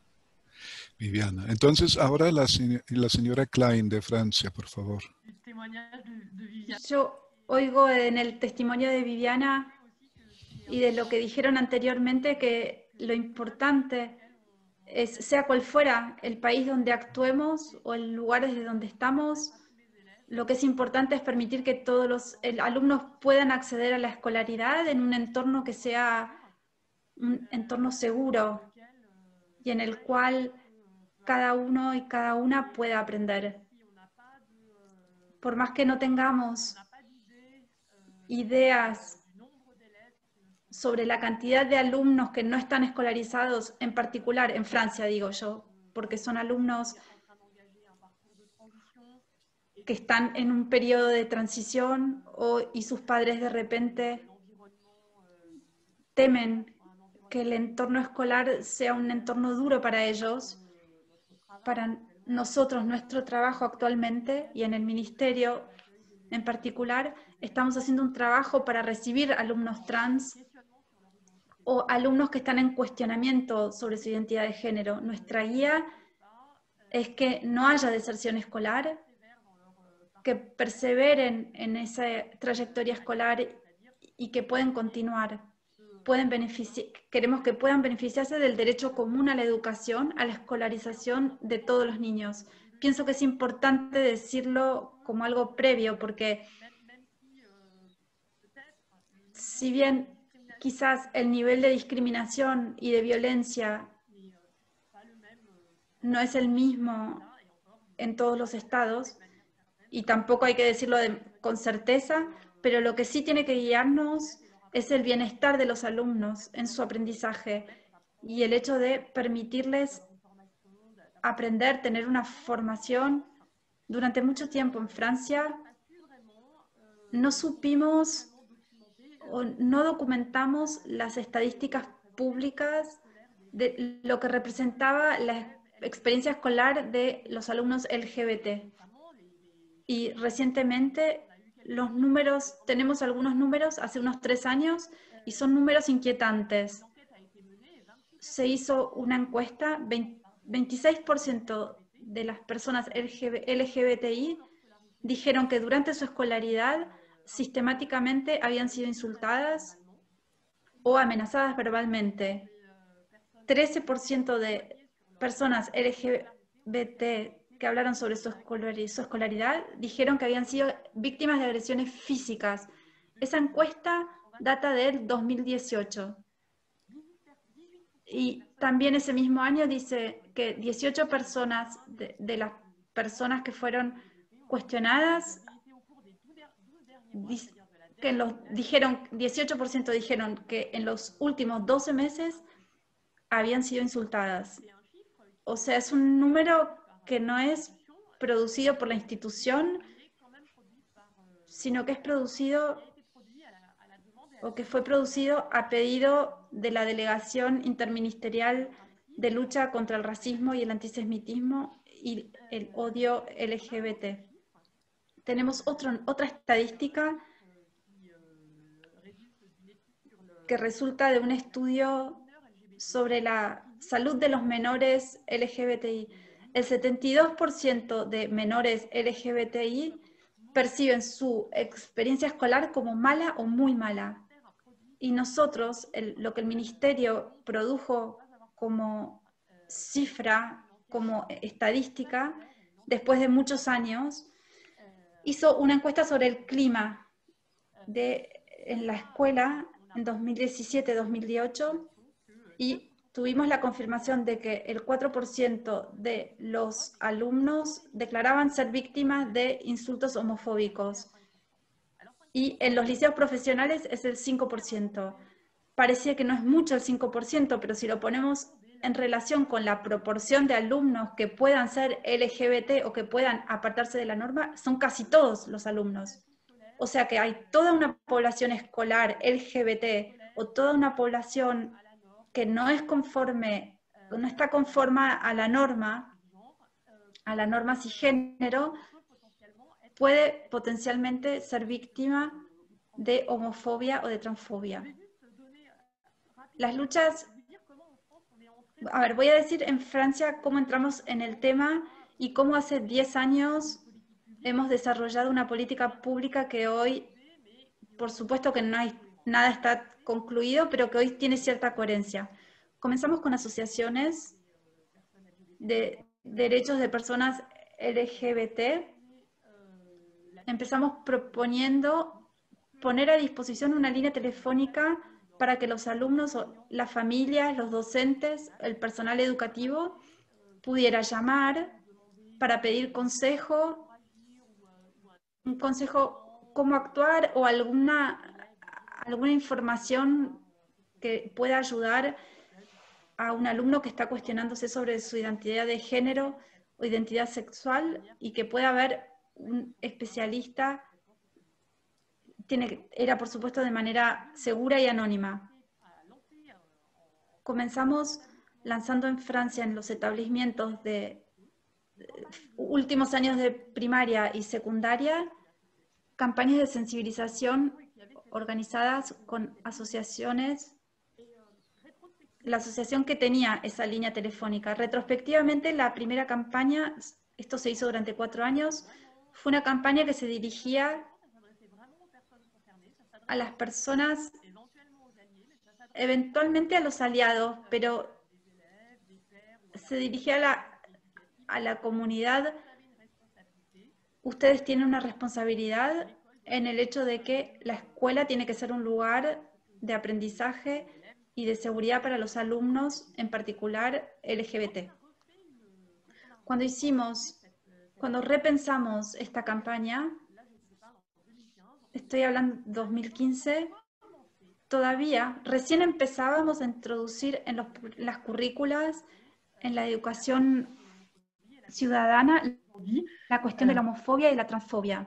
S1: Viviana. Entonces, ahora la señora Klein de Francia, por favor.
S5: Yo oigo en el testimonio de Viviana y de lo que dijeron anteriormente que lo importante es, sea cual fuera el país donde actuemos o el lugar desde donde estamos, lo que es importante es permitir que todos los alumnos puedan acceder a la escolaridad en un entorno que sea un entorno seguro y en el cual cada uno y cada una pueda aprender. Por más que no tengamos ideas sobre la cantidad de alumnos que no están escolarizados, en particular en Francia, digo yo, porque son alumnos que están en un periodo de transición y sus padres de repente temen que el entorno escolar sea un entorno duro para ellos. Para nosotros, nuestro trabajo actualmente y en el ministerio en particular, estamos haciendo un trabajo para recibir alumnos trans o alumnos que están en cuestionamiento sobre su identidad de género. Nuestra guía es que no haya deserción escolar, que perseveren en esa trayectoria escolar y que pueden continuar. Queremos que puedan beneficiarse del derecho común a la educación, a la escolarización de todos los niños. Pienso que es importante decirlo como algo previo, porque si bien quizás el nivel de discriminación y de violencia no es el mismo en todos los estados, y tampoco hay que decirlo con certeza, pero lo que sí tiene que guiarnos es el bienestar de los alumnos en su aprendizaje y el hecho de permitirles aprender, tener una formación. Durante mucho tiempo en Francia no supimos o no documentamos las estadísticas públicas de lo que representaba la experiencia escolar de los alumnos LGBT. Y recientemente los números, tenemos algunos números, hace unos 3 años, y son números inquietantes. Se hizo una encuesta, 26% de las personas LGBTI dijeron que durante su escolaridad sistemáticamente habían sido insultadas o amenazadas verbalmente. 13% de personas LGBT que hablaron sobre su escolaridad dijeron que habían sido víctimas de agresiones físicas. Esa encuesta data del 2018. Y también ese mismo año dice que 18 personas de las personas que fueron cuestionadas, que 18% dijeron que en los últimos 12 meses habían sido insultadas. O sea, es un número que no es producido por la institución, sino que es producido o que fue producido a pedido de la Delegación Interministerial de Lucha contra el Racismo y el Antisemitismo y el Odio LGBT. Tenemos otra estadística que resulta de un estudio sobre la salud de los menores LGBTI. El 72% de menores LGBTI perciben su experiencia escolar como mala o muy mala. Y nosotros, lo que el Ministerio produjo como cifra, como estadística, después de muchos años, hizo una encuesta sobre el clima en la escuela en 2017-2018 y tuvimos la confirmación de que el 4% de los alumnos declaraban ser víctimas de insultos homofóbicos. Y en los liceos profesionales es el 5%. Parecía que no es mucho el 5%, pero si lo ponemos en relación con la proporción de alumnos que puedan ser LGBT o que puedan apartarse de la norma, son casi todos los alumnos. O sea que hay toda una población escolar LGBT o toda una población que no es conforme, no está conforme a la norma cisgénero, puede potencialmente ser víctima de homofobia o de transfobia. Las luchas, voy a decir en Francia cómo entramos en el tema y cómo hace 10 años hemos desarrollado una política pública que hoy, por supuesto que nada está concluido, pero que hoy tiene cierta coherencia. Comenzamos con asociaciones de derechos de personas LGBT. Empezamos proponiendo poner a disposición una línea telefónica para que los alumnos, las familias, los docentes, el personal educativo pudiera llamar para pedir consejo, un consejo cómo actuar o alguna información que pueda ayudar a un alumno que está cuestionándose sobre su identidad de género o identidad sexual y que pueda haber un especialista. Era por supuesto de manera segura y anónima. Comenzamos lanzando en Francia en los establecimientos de últimos años de primaria y secundaria campañas de sensibilización organizadas con asociaciones, la asociación que tenía esa línea telefónica. Retrospectivamente, la primera campaña, esto se hizo durante 4 años, fue una campaña que se dirigía a las personas, eventualmente a los aliados, pero se dirigía a la comunidad. Ustedes tienen una responsabilidad en el hecho de que la escuela tiene que ser un lugar de aprendizaje y de seguridad para los alumnos, en particular LGBT. Cuando repensamos esta campaña, estoy hablando de 2015, recién empezábamos a introducir en las currículas, en la educación ciudadana, la cuestión de la homofobia y la transfobia.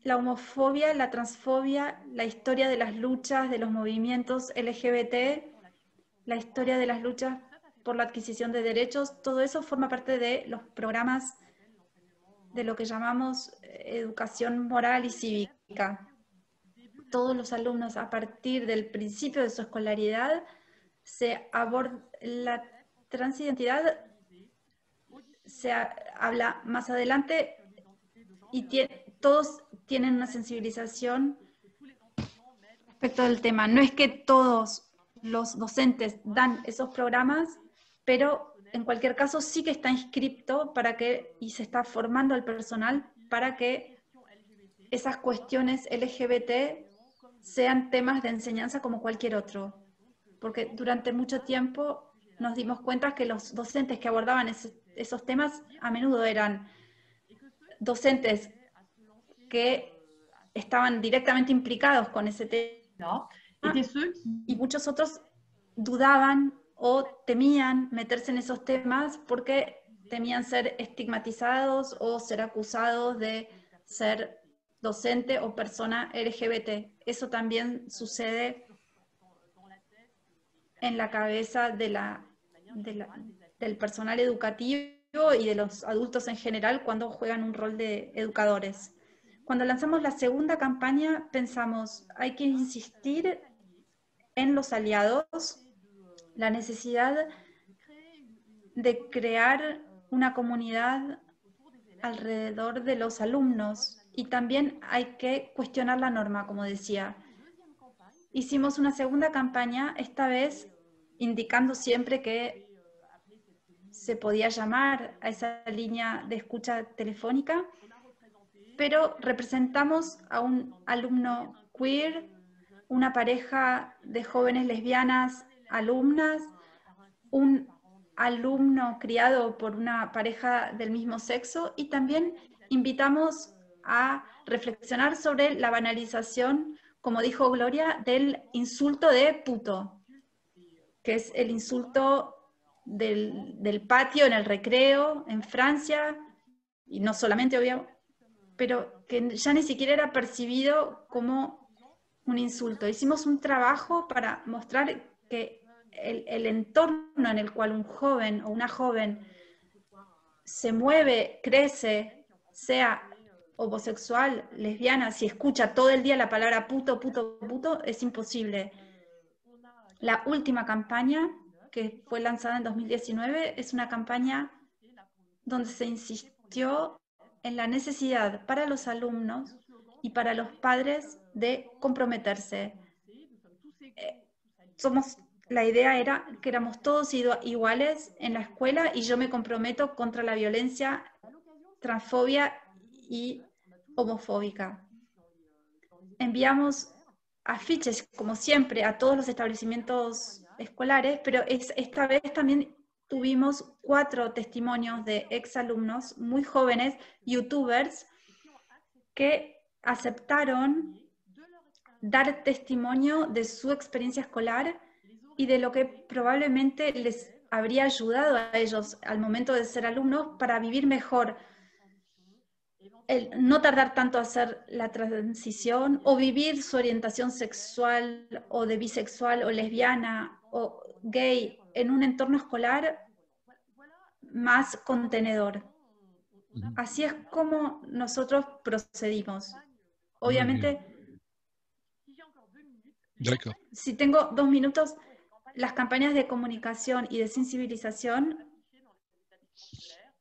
S5: La homofobia, la transfobia, la historia de las luchas de los movimientos LGBT, la historia de las luchas por la adquisición de derechos, todo eso forma parte de los programas de lo que llamamos educación moral y cívica. todos los alumnos a partir del principio de su escolaridad, se aborda la transidentidad, se habla más adelante y todos tienen una sensibilización respecto del tema. No es que todos los docentes dan esos programas, pero en cualquier caso sí que está inscripto y se está formando al personal para que esas cuestiones LGBT sean temas de enseñanza como cualquier otro. Porque durante mucho tiempo nos dimos cuenta que los docentes que abordaban esos temas a menudo eran docentes que estaban directamente implicados con ese tema y muchos otros dudaban o temían meterse en esos temas porque temían ser estigmatizados o ser acusados de ser docente o persona LGBT. Eso también sucede en la cabeza del personal educativo y de los adultos en general cuando juegan un rol de educadores. Cuando lanzamos la segunda campaña pensamos, hay que insistir en los aliados, la necesidad de crear una comunidad alrededor de los alumnos y también hay que cuestionar la norma, como decía. Hicimos una segunda campaña, esta vez indicando siempre que se podía llamar a esa línea de escucha telefónica, pero representamos a un alumno queer, una pareja de jóvenes lesbianas alumnas, un alumno criado por una pareja del mismo sexo y también invitamos a reflexionar sobre la banalización, como dijo Gloria, del insulto de puto, que es el insulto del patio en el recreo en Francia, y no solamente, obviamente, pero que ya ni siquiera era percibido como un insulto. Hicimos un trabajo para mostrar que el entorno en el cual un joven o una joven se mueve, crece, sea homosexual, lesbiana, si escucha todo el día la palabra puto, puto, puto, es imposible. La última campaña, que fue lanzada en 2019, es una campaña donde se insistió en la necesidad para los alumnos y para los padres de comprometerse. La idea era que éramos todos iguales en la escuela y yo me comprometo contra la violencia, transfobia y homofóbica. Enviamos afiches, como siempre, a todos los establecimientos escolares, pero esta vez también tuvimos 4 testimonios de exalumnos muy jóvenes, youtubers, que aceptaron dar testimonio de su experiencia escolar y de lo que probablemente les habría ayudado a ellos al momento de ser alumnos para vivir mejor, el no tardar tanto a hacer la transición o vivir su orientación sexual o de bisexual o lesbiana o gay en un entorno escolar más contenedor. Así es como nosotros procedimos. Obviamente, si tengo 2 minutos, las campañas de comunicación y de sensibilización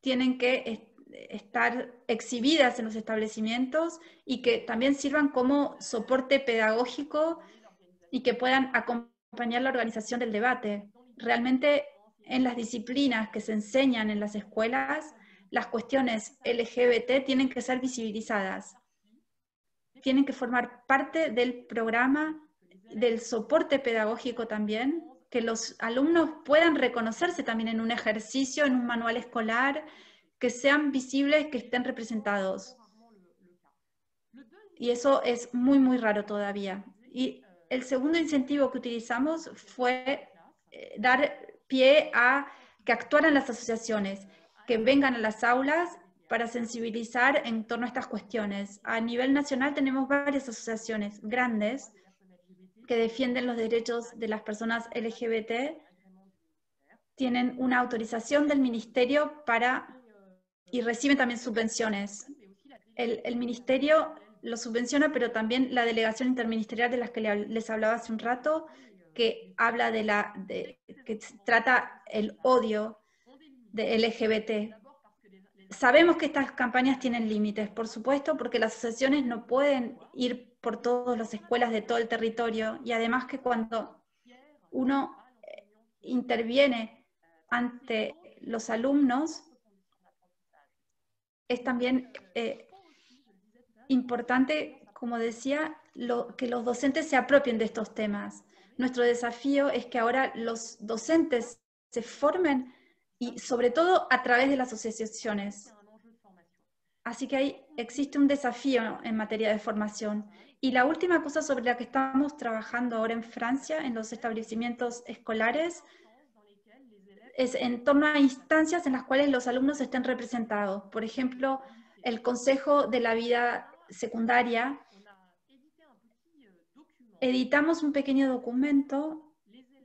S5: tienen que estar exhibidas en los establecimientos y que también sirvan como soporte pedagógico y que puedan acompañar la organización del debate. Realmente en las disciplinas que se enseñan en las escuelas, las cuestiones LGBT tienen que ser visibilizadas. Tienen que formar parte del programa, del soporte pedagógico también, que los alumnos puedan reconocerse también en un ejercicio, en un manual escolar, que sean visibles, que estén representados. Y eso es muy, muy raro todavía. Y el segundo incentivo que utilizamos fue dar pie a que actuaran las asociaciones, que vengan a las aulas para sensibilizar en torno a estas cuestiones. A nivel nacional tenemos varias asociaciones grandes que defienden los derechos de las personas LGBT, tienen una autorización del ministerio y reciben también subvenciones. El ministerio lo subvenciona, pero también la delegación interministerial de las que les hablaba hace un rato, que habla que trata el odio de LGBT. Sabemos que estas campañas tienen límites, por supuesto, porque las asociaciones no pueden ir por todas las escuelas de todo el territorio, y además que cuando uno interviene ante los alumnos, es también importante, como decía, que los docentes se apropien de estos temas. Nuestro desafío es que ahora los docentes se formen, y sobre todo a través de las asociaciones. Así que existe un desafío en materia de formación. Y la última cosa sobre la que estamos trabajando ahora en Francia, en los establecimientos escolares, es en torno a instancias en las cuales los alumnos estén representados. Por ejemplo, el Consejo de la Vida Secundaria. Editamos un pequeño documento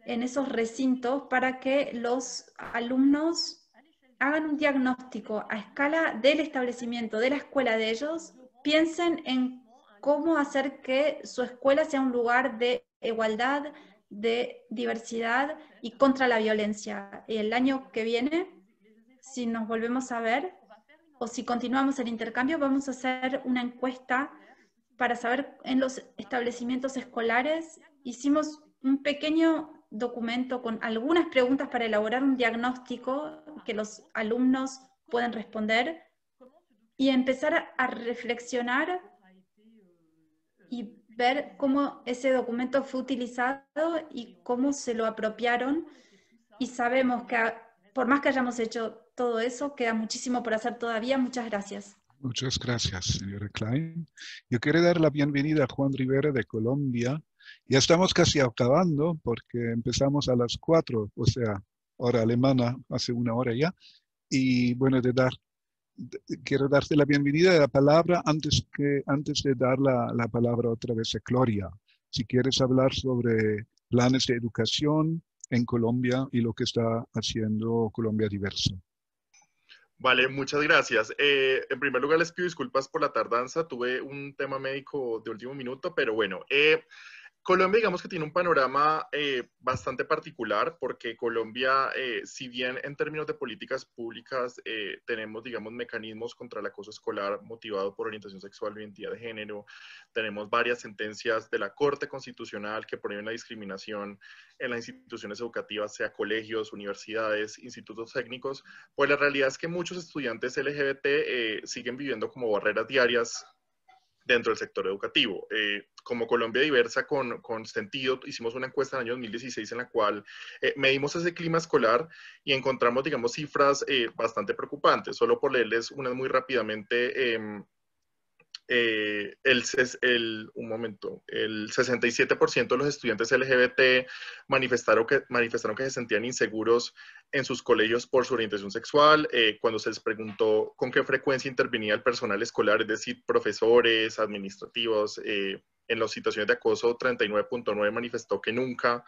S5: en esos recintos para que los alumnos hagan un diagnóstico a escala del establecimiento, de la escuela de ellos, piensen en cómo hacer que su escuela sea un lugar de igualdad, de diversidad y contra la violencia. Y el año que viene, si nos volvemos a ver, o si continuamos el intercambio, vamos a hacer una encuesta para saber en los establecimientos escolares. Hicimos un pequeño documento con algunas preguntas para elaborar un diagnóstico que los alumnos pueden responder y empezar a reflexionar y ver cómo ese documento fue utilizado y cómo se lo apropiaron. Y sabemos que por más que hayamos hecho todo eso, queda muchísimo por hacer todavía. Muchas gracias.
S1: Muchas gracias, señora Klein. Yo quiero dar la bienvenida a Juan Rivera de Colombia. Ya estamos casi acabando porque empezamos a las 4, o sea, hora alemana, hace una hora ya. Y bueno, quiero darte la bienvenida de la palabra antes de dar la palabra otra vez a Gloria. Si quieres hablar sobre planes de educación en Colombia y lo que está haciendo Colombia Diversa.
S8: Vale, muchas gracias. En primer lugar, les pido disculpas por la tardanza. Tuve un tema médico de último minuto, pero bueno. Colombia, digamos que tiene un panorama bastante particular porque Colombia, si bien en términos de políticas públicas tenemos, digamos, mecanismos contra el acoso escolar motivado por orientación sexual o identidad de género, tenemos varias sentencias de la Corte Constitucional que prohíben la discriminación en las instituciones educativas, sea colegios, universidades, institutos técnicos, pues la realidad es que muchos estudiantes LGBT siguen viviendo como barreras diarias dentro del sector educativo. Como Colombia Diversa con Sentido, hicimos una encuesta en el año 2016 en la cual medimos ese clima escolar y encontramos, digamos, cifras bastante preocupantes. Solo por leerles unas muy rápidamente, el 67% de los estudiantes LGBT manifestaron que se sentían inseguros en sus colegios por su orientación sexual. Cuando se les preguntó con qué frecuencia intervenía el personal escolar, es decir, profesores, administrativos, en las situaciones de acoso, 39.9% manifestó que nunca,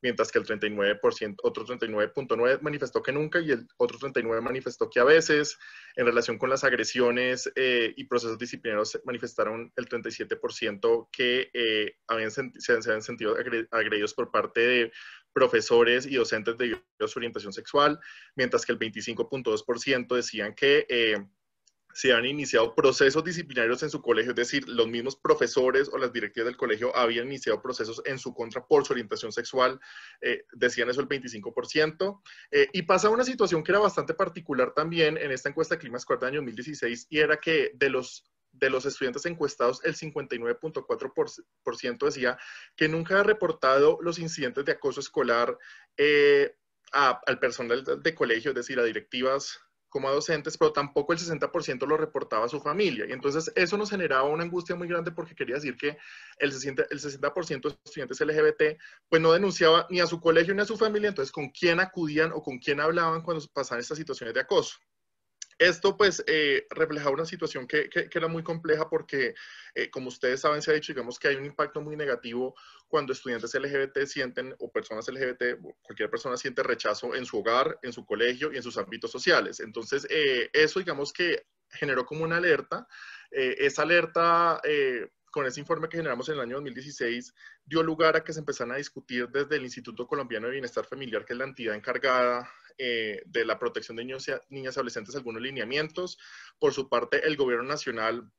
S8: mientras que el 39%, otro 39.9% manifestó que nunca y el otro 39% manifestó que a veces. En relación con las agresiones y procesos disciplinarios manifestaron el 37% que se habían sentido agredidos por parte de profesores y docentes debido a su orientación sexual, mientras que el 25.2% decían que se han iniciado procesos disciplinarios en su colegio, es decir, los mismos profesores o las directivas del colegio habían iniciado procesos en su contra por su orientación sexual, decían eso el 25%, y pasa una situación que era bastante particular también en esta encuesta de clima escolar del año 2016, y era que de los estudiantes encuestados, el 59.4% decía que nunca ha reportado los incidentes de acoso escolar al personal de colegio, es decir, a directivas como a docentes, pero tampoco el 60% lo reportaba a su familia. Y entonces eso nos generaba una angustia muy grande porque quería decir que el 60% de estudiantes LGBT pues no denunciaba ni a su colegio ni a su familia. Entonces, ¿con quién acudían o con quién hablaban cuando pasaban estas situaciones de acoso? Esto pues reflejaba una situación que era muy compleja porque, como ustedes saben, se ha dicho, digamos que hay un impacto muy negativo cuando estudiantes LGBT sienten, o personas LGBT, cualquier persona siente rechazo en su hogar, en su colegio y en sus ámbitos sociales. Entonces, eso digamos que generó como una alerta. Esa alerta, con ese informe que generamos en el año 2016, dio lugar a que se empezaran a discutir desde el Instituto Colombiano de Bienestar Familiar, que es la entidad encargada de la protección de niños y adolescentes, algunos lineamientos. Por su parte, el gobierno nacional,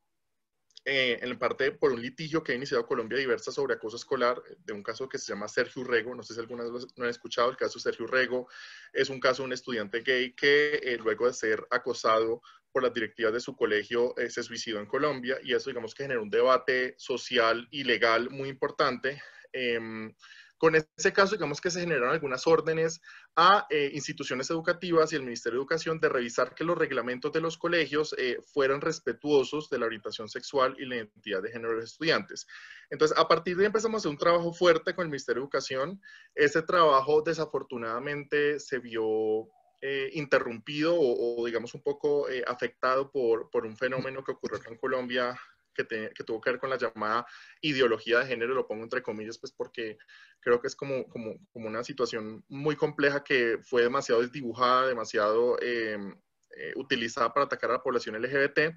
S8: en parte por un litigio que ha iniciado Colombia Diversa sobre acoso escolar, de un caso que se llama Sergio Urrego, no sé si alguna vez lo han escuchado. El caso de Sergio Urrego es un caso de un estudiante gay que luego de ser acosado por las directivas de su colegio se suicidó en Colombia, y eso digamos que generó un debate social y legal muy importante. Con ese caso, digamos que se generaron algunas órdenes a instituciones educativas y el Ministerio de Educación de revisar que los reglamentos de los colegios fueran respetuosos de la orientación sexual y la identidad de género de los estudiantes. Entonces, a partir de ahí empezamos a hacer un trabajo fuerte con el Ministerio de Educación. Ese trabajo desafortunadamente se vio interrumpido o digamos un poco afectado por un fenómeno que ocurrió acá en Colombia, que tuvo que ver con la llamada ideología de género. Lo pongo entre comillas, pues porque creo que es como una situación muy compleja que fue demasiado desdibujada, demasiado utilizada para atacar a la población LGBT.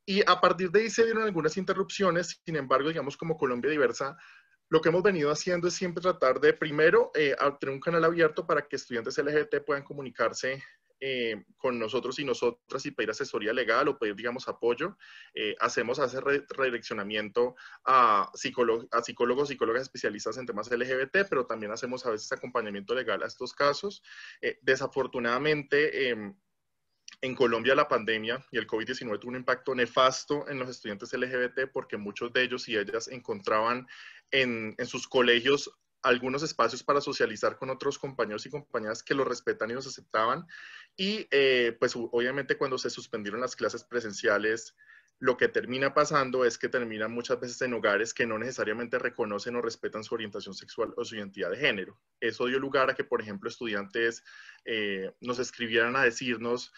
S8: Y a partir de ahí se dieron algunas interrupciones. Sin embargo, digamos, como Colombia Diversa, lo que hemos venido haciendo es siempre tratar de, primero, tener un canal abierto para que estudiantes LGBT puedan comunicarse con nosotros y nosotras y pedir asesoría legal o pedir, digamos, apoyo. Hacemos ese redireccionamiento a psicólogos, psicólogas especialistas en temas LGBT, pero también hacemos a veces acompañamiento legal a estos casos. Desafortunadamente, en Colombia la pandemia y el COVID-19 tuvo un impacto nefasto en los estudiantes LGBT, porque muchos de ellos y ellas encontraban en sus colegios algunos espacios para socializar con otros compañeros y compañeras que los respetan y los aceptaban. Y pues obviamente cuando se suspendieron las clases presenciales, lo que termina pasando es que terminan muchas veces en hogares que no necesariamente reconocen o respetan su orientación sexual o su identidad de género. Eso dio lugar a que, por ejemplo, estudiantes nos escribieran a decirnos,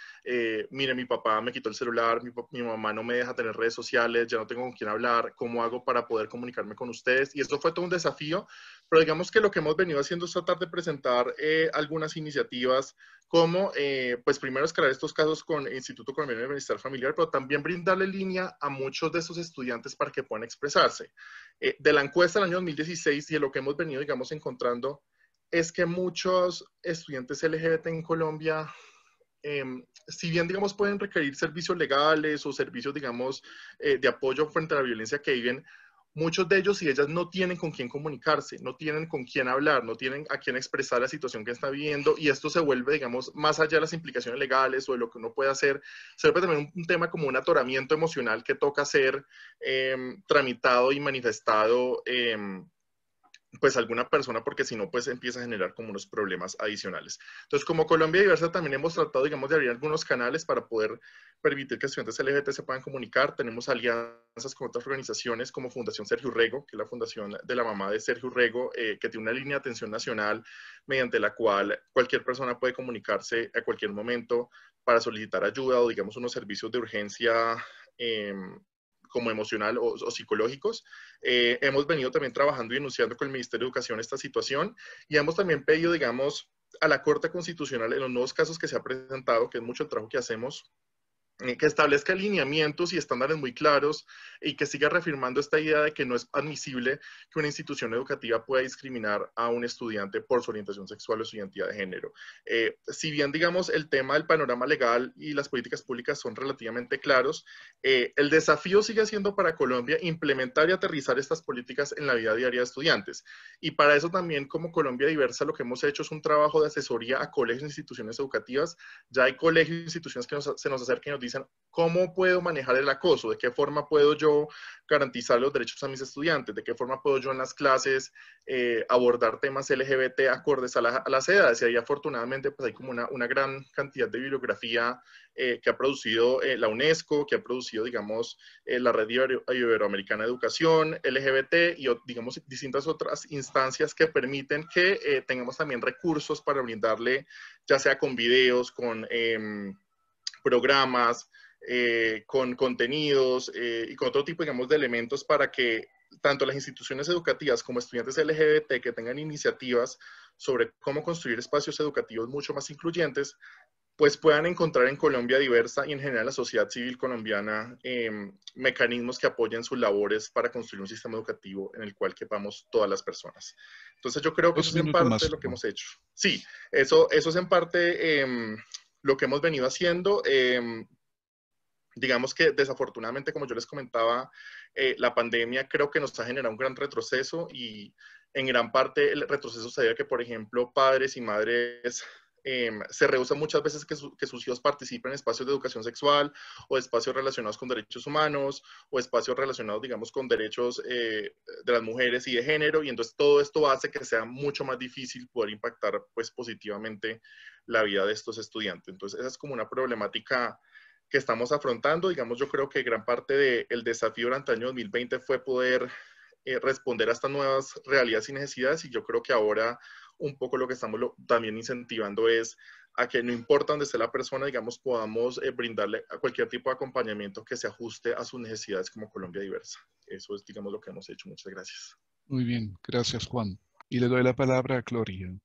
S8: mire, mi papá me quitó el celular, mi mamá no me deja tener redes sociales, ya no tengo con quién hablar, ¿cómo hago para poder comunicarme con ustedes? Y eso fue todo un desafío, pero digamos que lo que hemos venido haciendo es tratar de presentar algunas iniciativas como, pues primero escalar estos casos con el Instituto Colombiano de Bienestar Familiar, pero también brindarle línea a muchos de esos estudiantes para que puedan expresarse. De la encuesta del año 2016 y de lo que hemos venido, digamos, encontrando, es que muchos estudiantes LGBT en Colombia, si bien, digamos, pueden requerir servicios legales o servicios, digamos, de apoyo frente a la violencia que viven, muchos de ellos y ellas no tienen con quién comunicarse, no tienen con quién hablar, no tienen a quién expresar la situación que está viviendo, y esto se vuelve, digamos, más allá de las implicaciones legales o de lo que uno puede hacer, se vuelve también un tema como un atoramiento emocional que toca ser tramitado y manifestado pues alguna persona, porque si no, pues empieza a generar como unos problemas adicionales. Entonces, como Colombia Diversa también hemos tratado, digamos, de abrir algunos canales para poder permitir que estudiantes LGBT se puedan comunicar. Tenemos alianzas con otras organizaciones como Fundación Sergio Urrego, que es la fundación de la mamá de Sergio Urrego, que tiene una línea de atención nacional mediante la cual cualquier persona puede comunicarse a cualquier momento para solicitar ayuda o, digamos, unos servicios de urgencia como emocional o psicológicos. Hemos venido también trabajando y denunciando con el Ministerio de Educación esta situación, y hemos también pedido, digamos, a la Corte Constitucional en los nuevos casos que se ha presentado, que es mucho el trabajo que hacemos, que establezca lineamientos y estándares muy claros y que siga reafirmando esta idea de que no es admisible que una institución educativa pueda discriminar a un estudiante por su orientación sexual o su identidad de género. Si bien, digamos, el tema del panorama legal y las políticas públicas son relativamente claros, el desafío sigue siendo para Colombia implementar y aterrizar estas políticas en la vida diaria de estudiantes. Y para eso también, como Colombia Diversa, lo que hemos hecho es un trabajo de asesoría a colegios e instituciones educativas. Ya hay colegios e instituciones que se nos acercan y nos dicen, ¿cómo puedo manejar el acoso? ¿De qué forma puedo yo garantizar los derechos a mis estudiantes? ¿De qué forma puedo yo en las clases abordar temas LGBT acordes a las edades? Y ahí afortunadamente pues hay como una gran cantidad de bibliografía que ha producido la UNESCO, que ha producido, digamos, la Red Iberoamericana de Educación LGBT y, digamos, distintas otras instancias que permiten que tengamos también recursos para brindarle, ya sea con videos, con programas, con contenidos y con otro tipo, digamos, de elementos para que tanto las instituciones educativas como estudiantes LGBT que tengan iniciativas sobre cómo construir espacios educativos mucho más incluyentes pues puedan encontrar en Colombia Diversa y en general la sociedad civil colombiana mecanismos que apoyen sus labores para construir un sistema educativo en el cual quepamos todas las personas. Entonces yo creo que eso es en parte lo que hemos hecho. Sí, eso es en parte lo que hemos venido haciendo. Digamos que desafortunadamente, como yo les comentaba, la pandemia creo que nos ha generado un gran retroceso y en gran parte el retroceso se debe a que, por ejemplo, padres y madres se rehúsan muchas veces que sus hijos participen en espacios de educación sexual o espacios relacionados con derechos humanos o espacios relacionados, digamos, con derechos de las mujeres y de género, y entonces todo esto hace que sea mucho más difícil poder impactar pues positivamente la vida de estos estudiantes. Entonces esa es como una problemática que estamos afrontando. Digamos, yo creo que gran parte del desafío durante el año 2020 fue poder responder a estas nuevas realidades y necesidades, y yo creo que ahora un poco lo que estamos también incentivando es a que no importa dónde esté la persona, digamos, podamos brindarle a cualquier tipo de acompañamiento que se ajuste a sus necesidades como Colombia Diversa. Eso es, digamos, lo que hemos hecho. Muchas gracias.
S1: Muy bien, gracias, Juan. Y le doy la palabra a Gloria.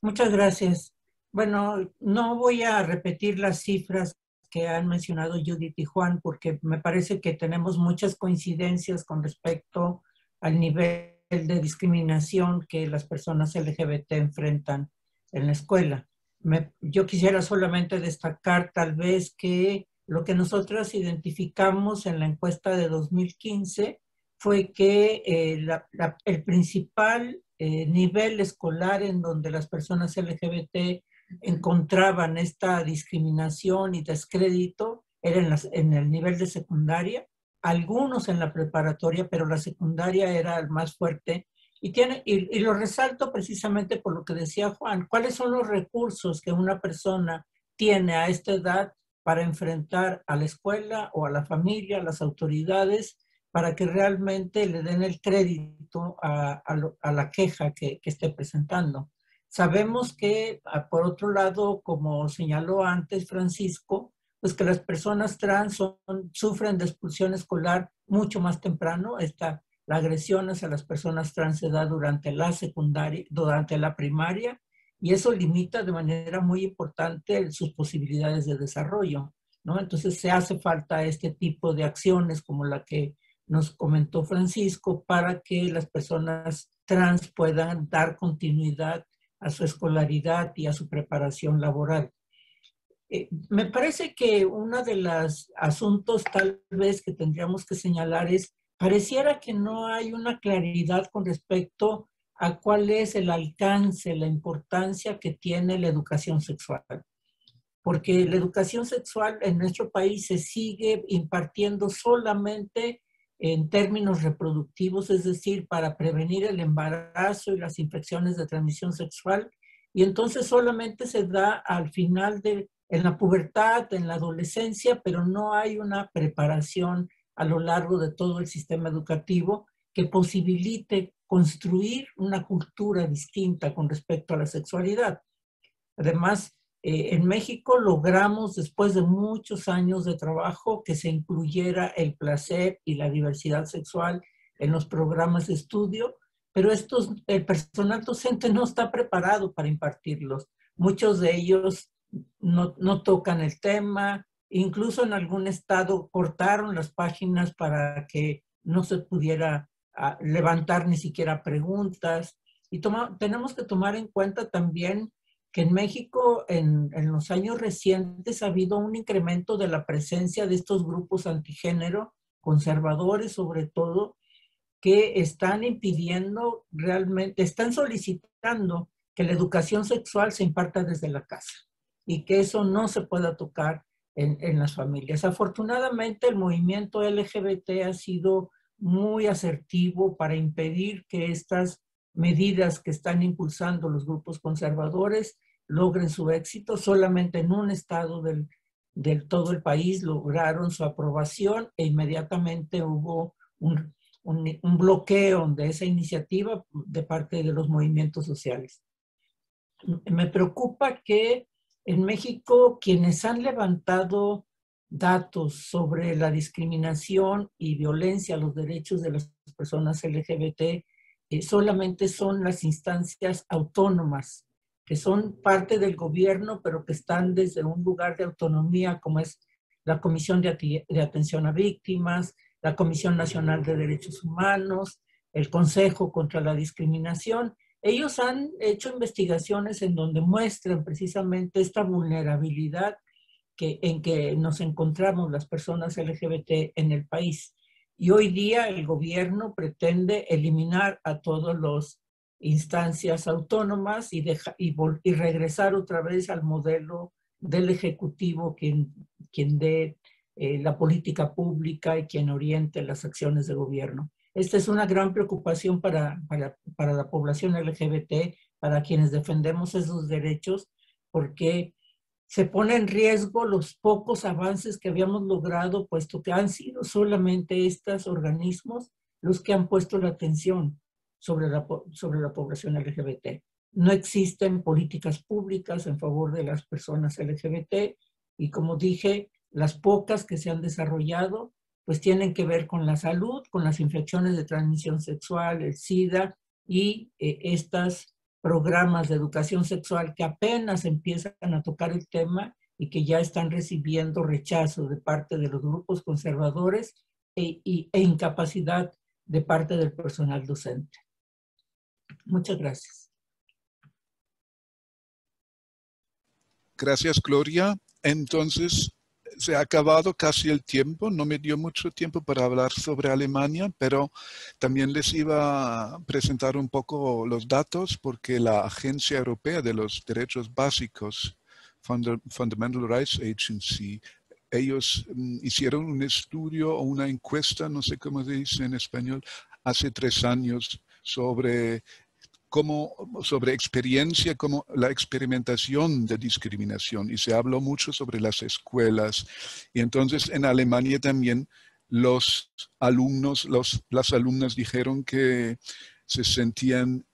S6: Muchas gracias. Bueno, no voy a repetir las cifras que han mencionado Judith y Juan, porque me parece que tenemos muchas coincidencias con respecto al nivel de discriminación que las personas LGBT enfrentan en la escuela. Yo quisiera solamente destacar tal vez que lo que nosotros identificamos en la encuesta de 2015 fue que el principal nivel escolar en donde las personas LGBT encontraban esta discriminación y descrédito era en el nivel de secundaria, algunos en la preparatoria, pero la secundaria era el más fuerte. Y lo resalto precisamente por lo que decía Juan. ¿Cuáles son los recursos que una persona tiene a esta edad para enfrentar a la escuela o a la familia, a las autoridades, para que realmente le den el crédito a la queja que esté presentando? Sabemos que, por otro lado, como señaló antes Francisco, pues que las personas trans sufren de expulsión escolar mucho más temprano. La agresión hacia las personas trans se da durante la secundaria, durante la primaria, y eso limita de manera muy importante sus posibilidades de desarrollo, ¿no? Entonces se hace falta este tipo de acciones como la que nos comentó Francisco para que las personas trans puedan dar continuidad a su escolaridad y a su preparación laboral. Me parece que uno de los asuntos tal vez que tendríamos que señalar es, pareciera que no hay una claridad con respecto a cuál es el alcance, la importancia que tiene la educación sexual. Porque la educación sexual en nuestro país se sigue impartiendo solamente en términos reproductivos, es decir, para prevenir el embarazo y las infecciones de transmisión sexual, y entonces solamente se da al final en la pubertad, en la adolescencia, pero no hay una preparación a lo largo de todo el sistema educativo que posibilite construir una cultura distinta con respecto a la sexualidad. Además, en México logramos, después de muchos años de trabajo, que se incluyera el placer y la diversidad sexual en los programas de estudio, pero el personal docente no está preparado para impartirlos. Muchos de ellos no tocan el tema, incluso en algún estado cortaron las páginas para que no se pudiera levantar ni siquiera preguntas. Y tenemos que tomar en cuenta también que en México en los años recientes ha habido un incremento de la presencia de estos grupos antigénero, conservadores sobre todo, que están impidiendo realmente, están solicitando que la educación sexual se imparta desde la casa y que eso no se pueda tocar en las familias. Afortunadamente el movimiento LGBT ha sido muy asertivo para impedir que estas medidas que están impulsando los grupos conservadores logren su éxito. Solamente en un estado del todo el país lograron su aprobación e inmediatamente hubo un bloqueo de esa iniciativa de parte de los movimientos sociales. Me preocupa que en México quienes han levantado datos sobre la discriminación y violencia a los derechos de las personas LGBT solamente son las instancias autónomas que son parte del gobierno, pero que están desde un lugar de autonomía, como es la Comisión de Atención a Víctimas, la Comisión Nacional de Derechos Humanos, el Consejo contra la Discriminación. Ellos han hecho investigaciones en donde muestran precisamente esta vulnerabilidad en que nos encontramos las personas LGBT en el país. Y hoy día el gobierno pretende eliminar a todas las instancias autónomas y regresar otra vez al modelo del Ejecutivo, quien dé la política pública y quien oriente las acciones de gobierno. Esta es una gran preocupación para la población LGBT, para quienes defendemos esos derechos, porque se pone en riesgo los pocos avances que habíamos logrado, puesto que han sido solamente estos organismos los que han puesto la atención sobre la población LGBT. No existen políticas públicas en favor de las personas LGBT y, como dije, las pocas que se han desarrollado pues tienen que ver con la salud, con las infecciones de transmisión sexual, el SIDA y estos programas de educación sexual que apenas empiezan a tocar el tema y que ya están recibiendo rechazo de parte de los grupos conservadores e incapacidad de parte del personal docente. Muchas gracias.
S1: Gracias, Gloria. Entonces, se ha acabado casi el tiempo, no me dio mucho tiempo para hablar sobre Alemania, pero también les iba a presentar un poco los datos porque la Agencia Europea de los Derechos Básicos, Fundamental Rights Agency, ellos hicieron un estudio o una encuesta, no sé cómo se dice en español, hace 3 años sobre experiencia, como la experimentación de discriminación, y se habló mucho sobre las escuelas. Y entonces en Alemania también los alumnos, las alumnas dijeron que se sentían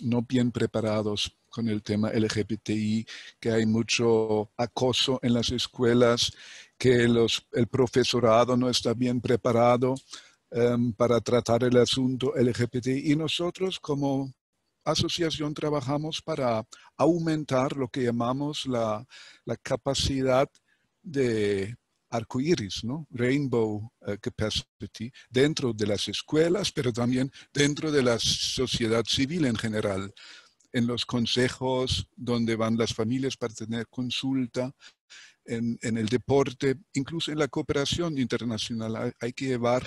S1: no bien preparados con el tema LGBTI, que hay mucho acoso en las escuelas, que el profesorado no está bien preparado para tratar el asunto LGBTI, y nosotros como asociación trabajamos para aumentar lo que llamamos la capacidad de arcoíris, ¿no? Rainbow capacity, dentro de las escuelas, pero también dentro de la sociedad civil en general, en los consejos donde van las familias para tener consulta, en el deporte, incluso en la cooperación internacional hay que llevar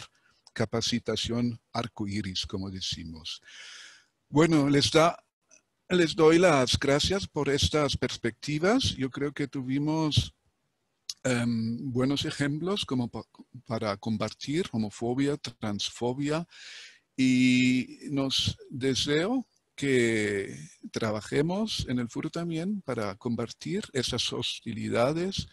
S1: capacitación arcoíris, como decimos. Bueno, les doy las gracias por estas perspectivas. Yo creo que tuvimos buenos ejemplos como para combatir homofobia, transfobia, y nos deseo que trabajemos en el futuro también para combatir esas hostilidades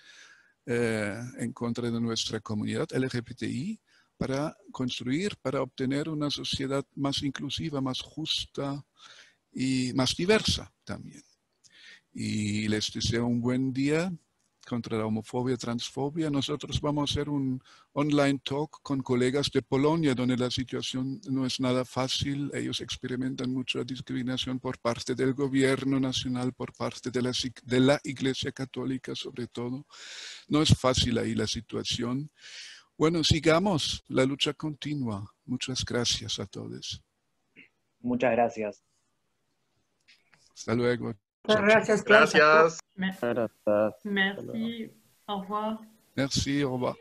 S1: en contra de nuestra comunidad LGBTI, para construir, para obtener una sociedad más inclusiva, más justa y más diversa también. Y les deseo un buen día contra la homofobia, transfobia. Nosotros vamos a hacer un online talk con colegas de Polonia, donde la situación no es nada fácil. Ellos experimentan mucha discriminación por parte del gobierno nacional, por parte de la Iglesia Católica sobre todo. No es fácil ahí la situación. Bueno, sigamos, la lucha continua. Muchas gracias a todos.
S2: Muchas gracias.
S1: Hasta luego.
S6: Muchas gracias,
S8: Gracias.
S4: Merci. Au revoir.
S1: Merci, au revoir.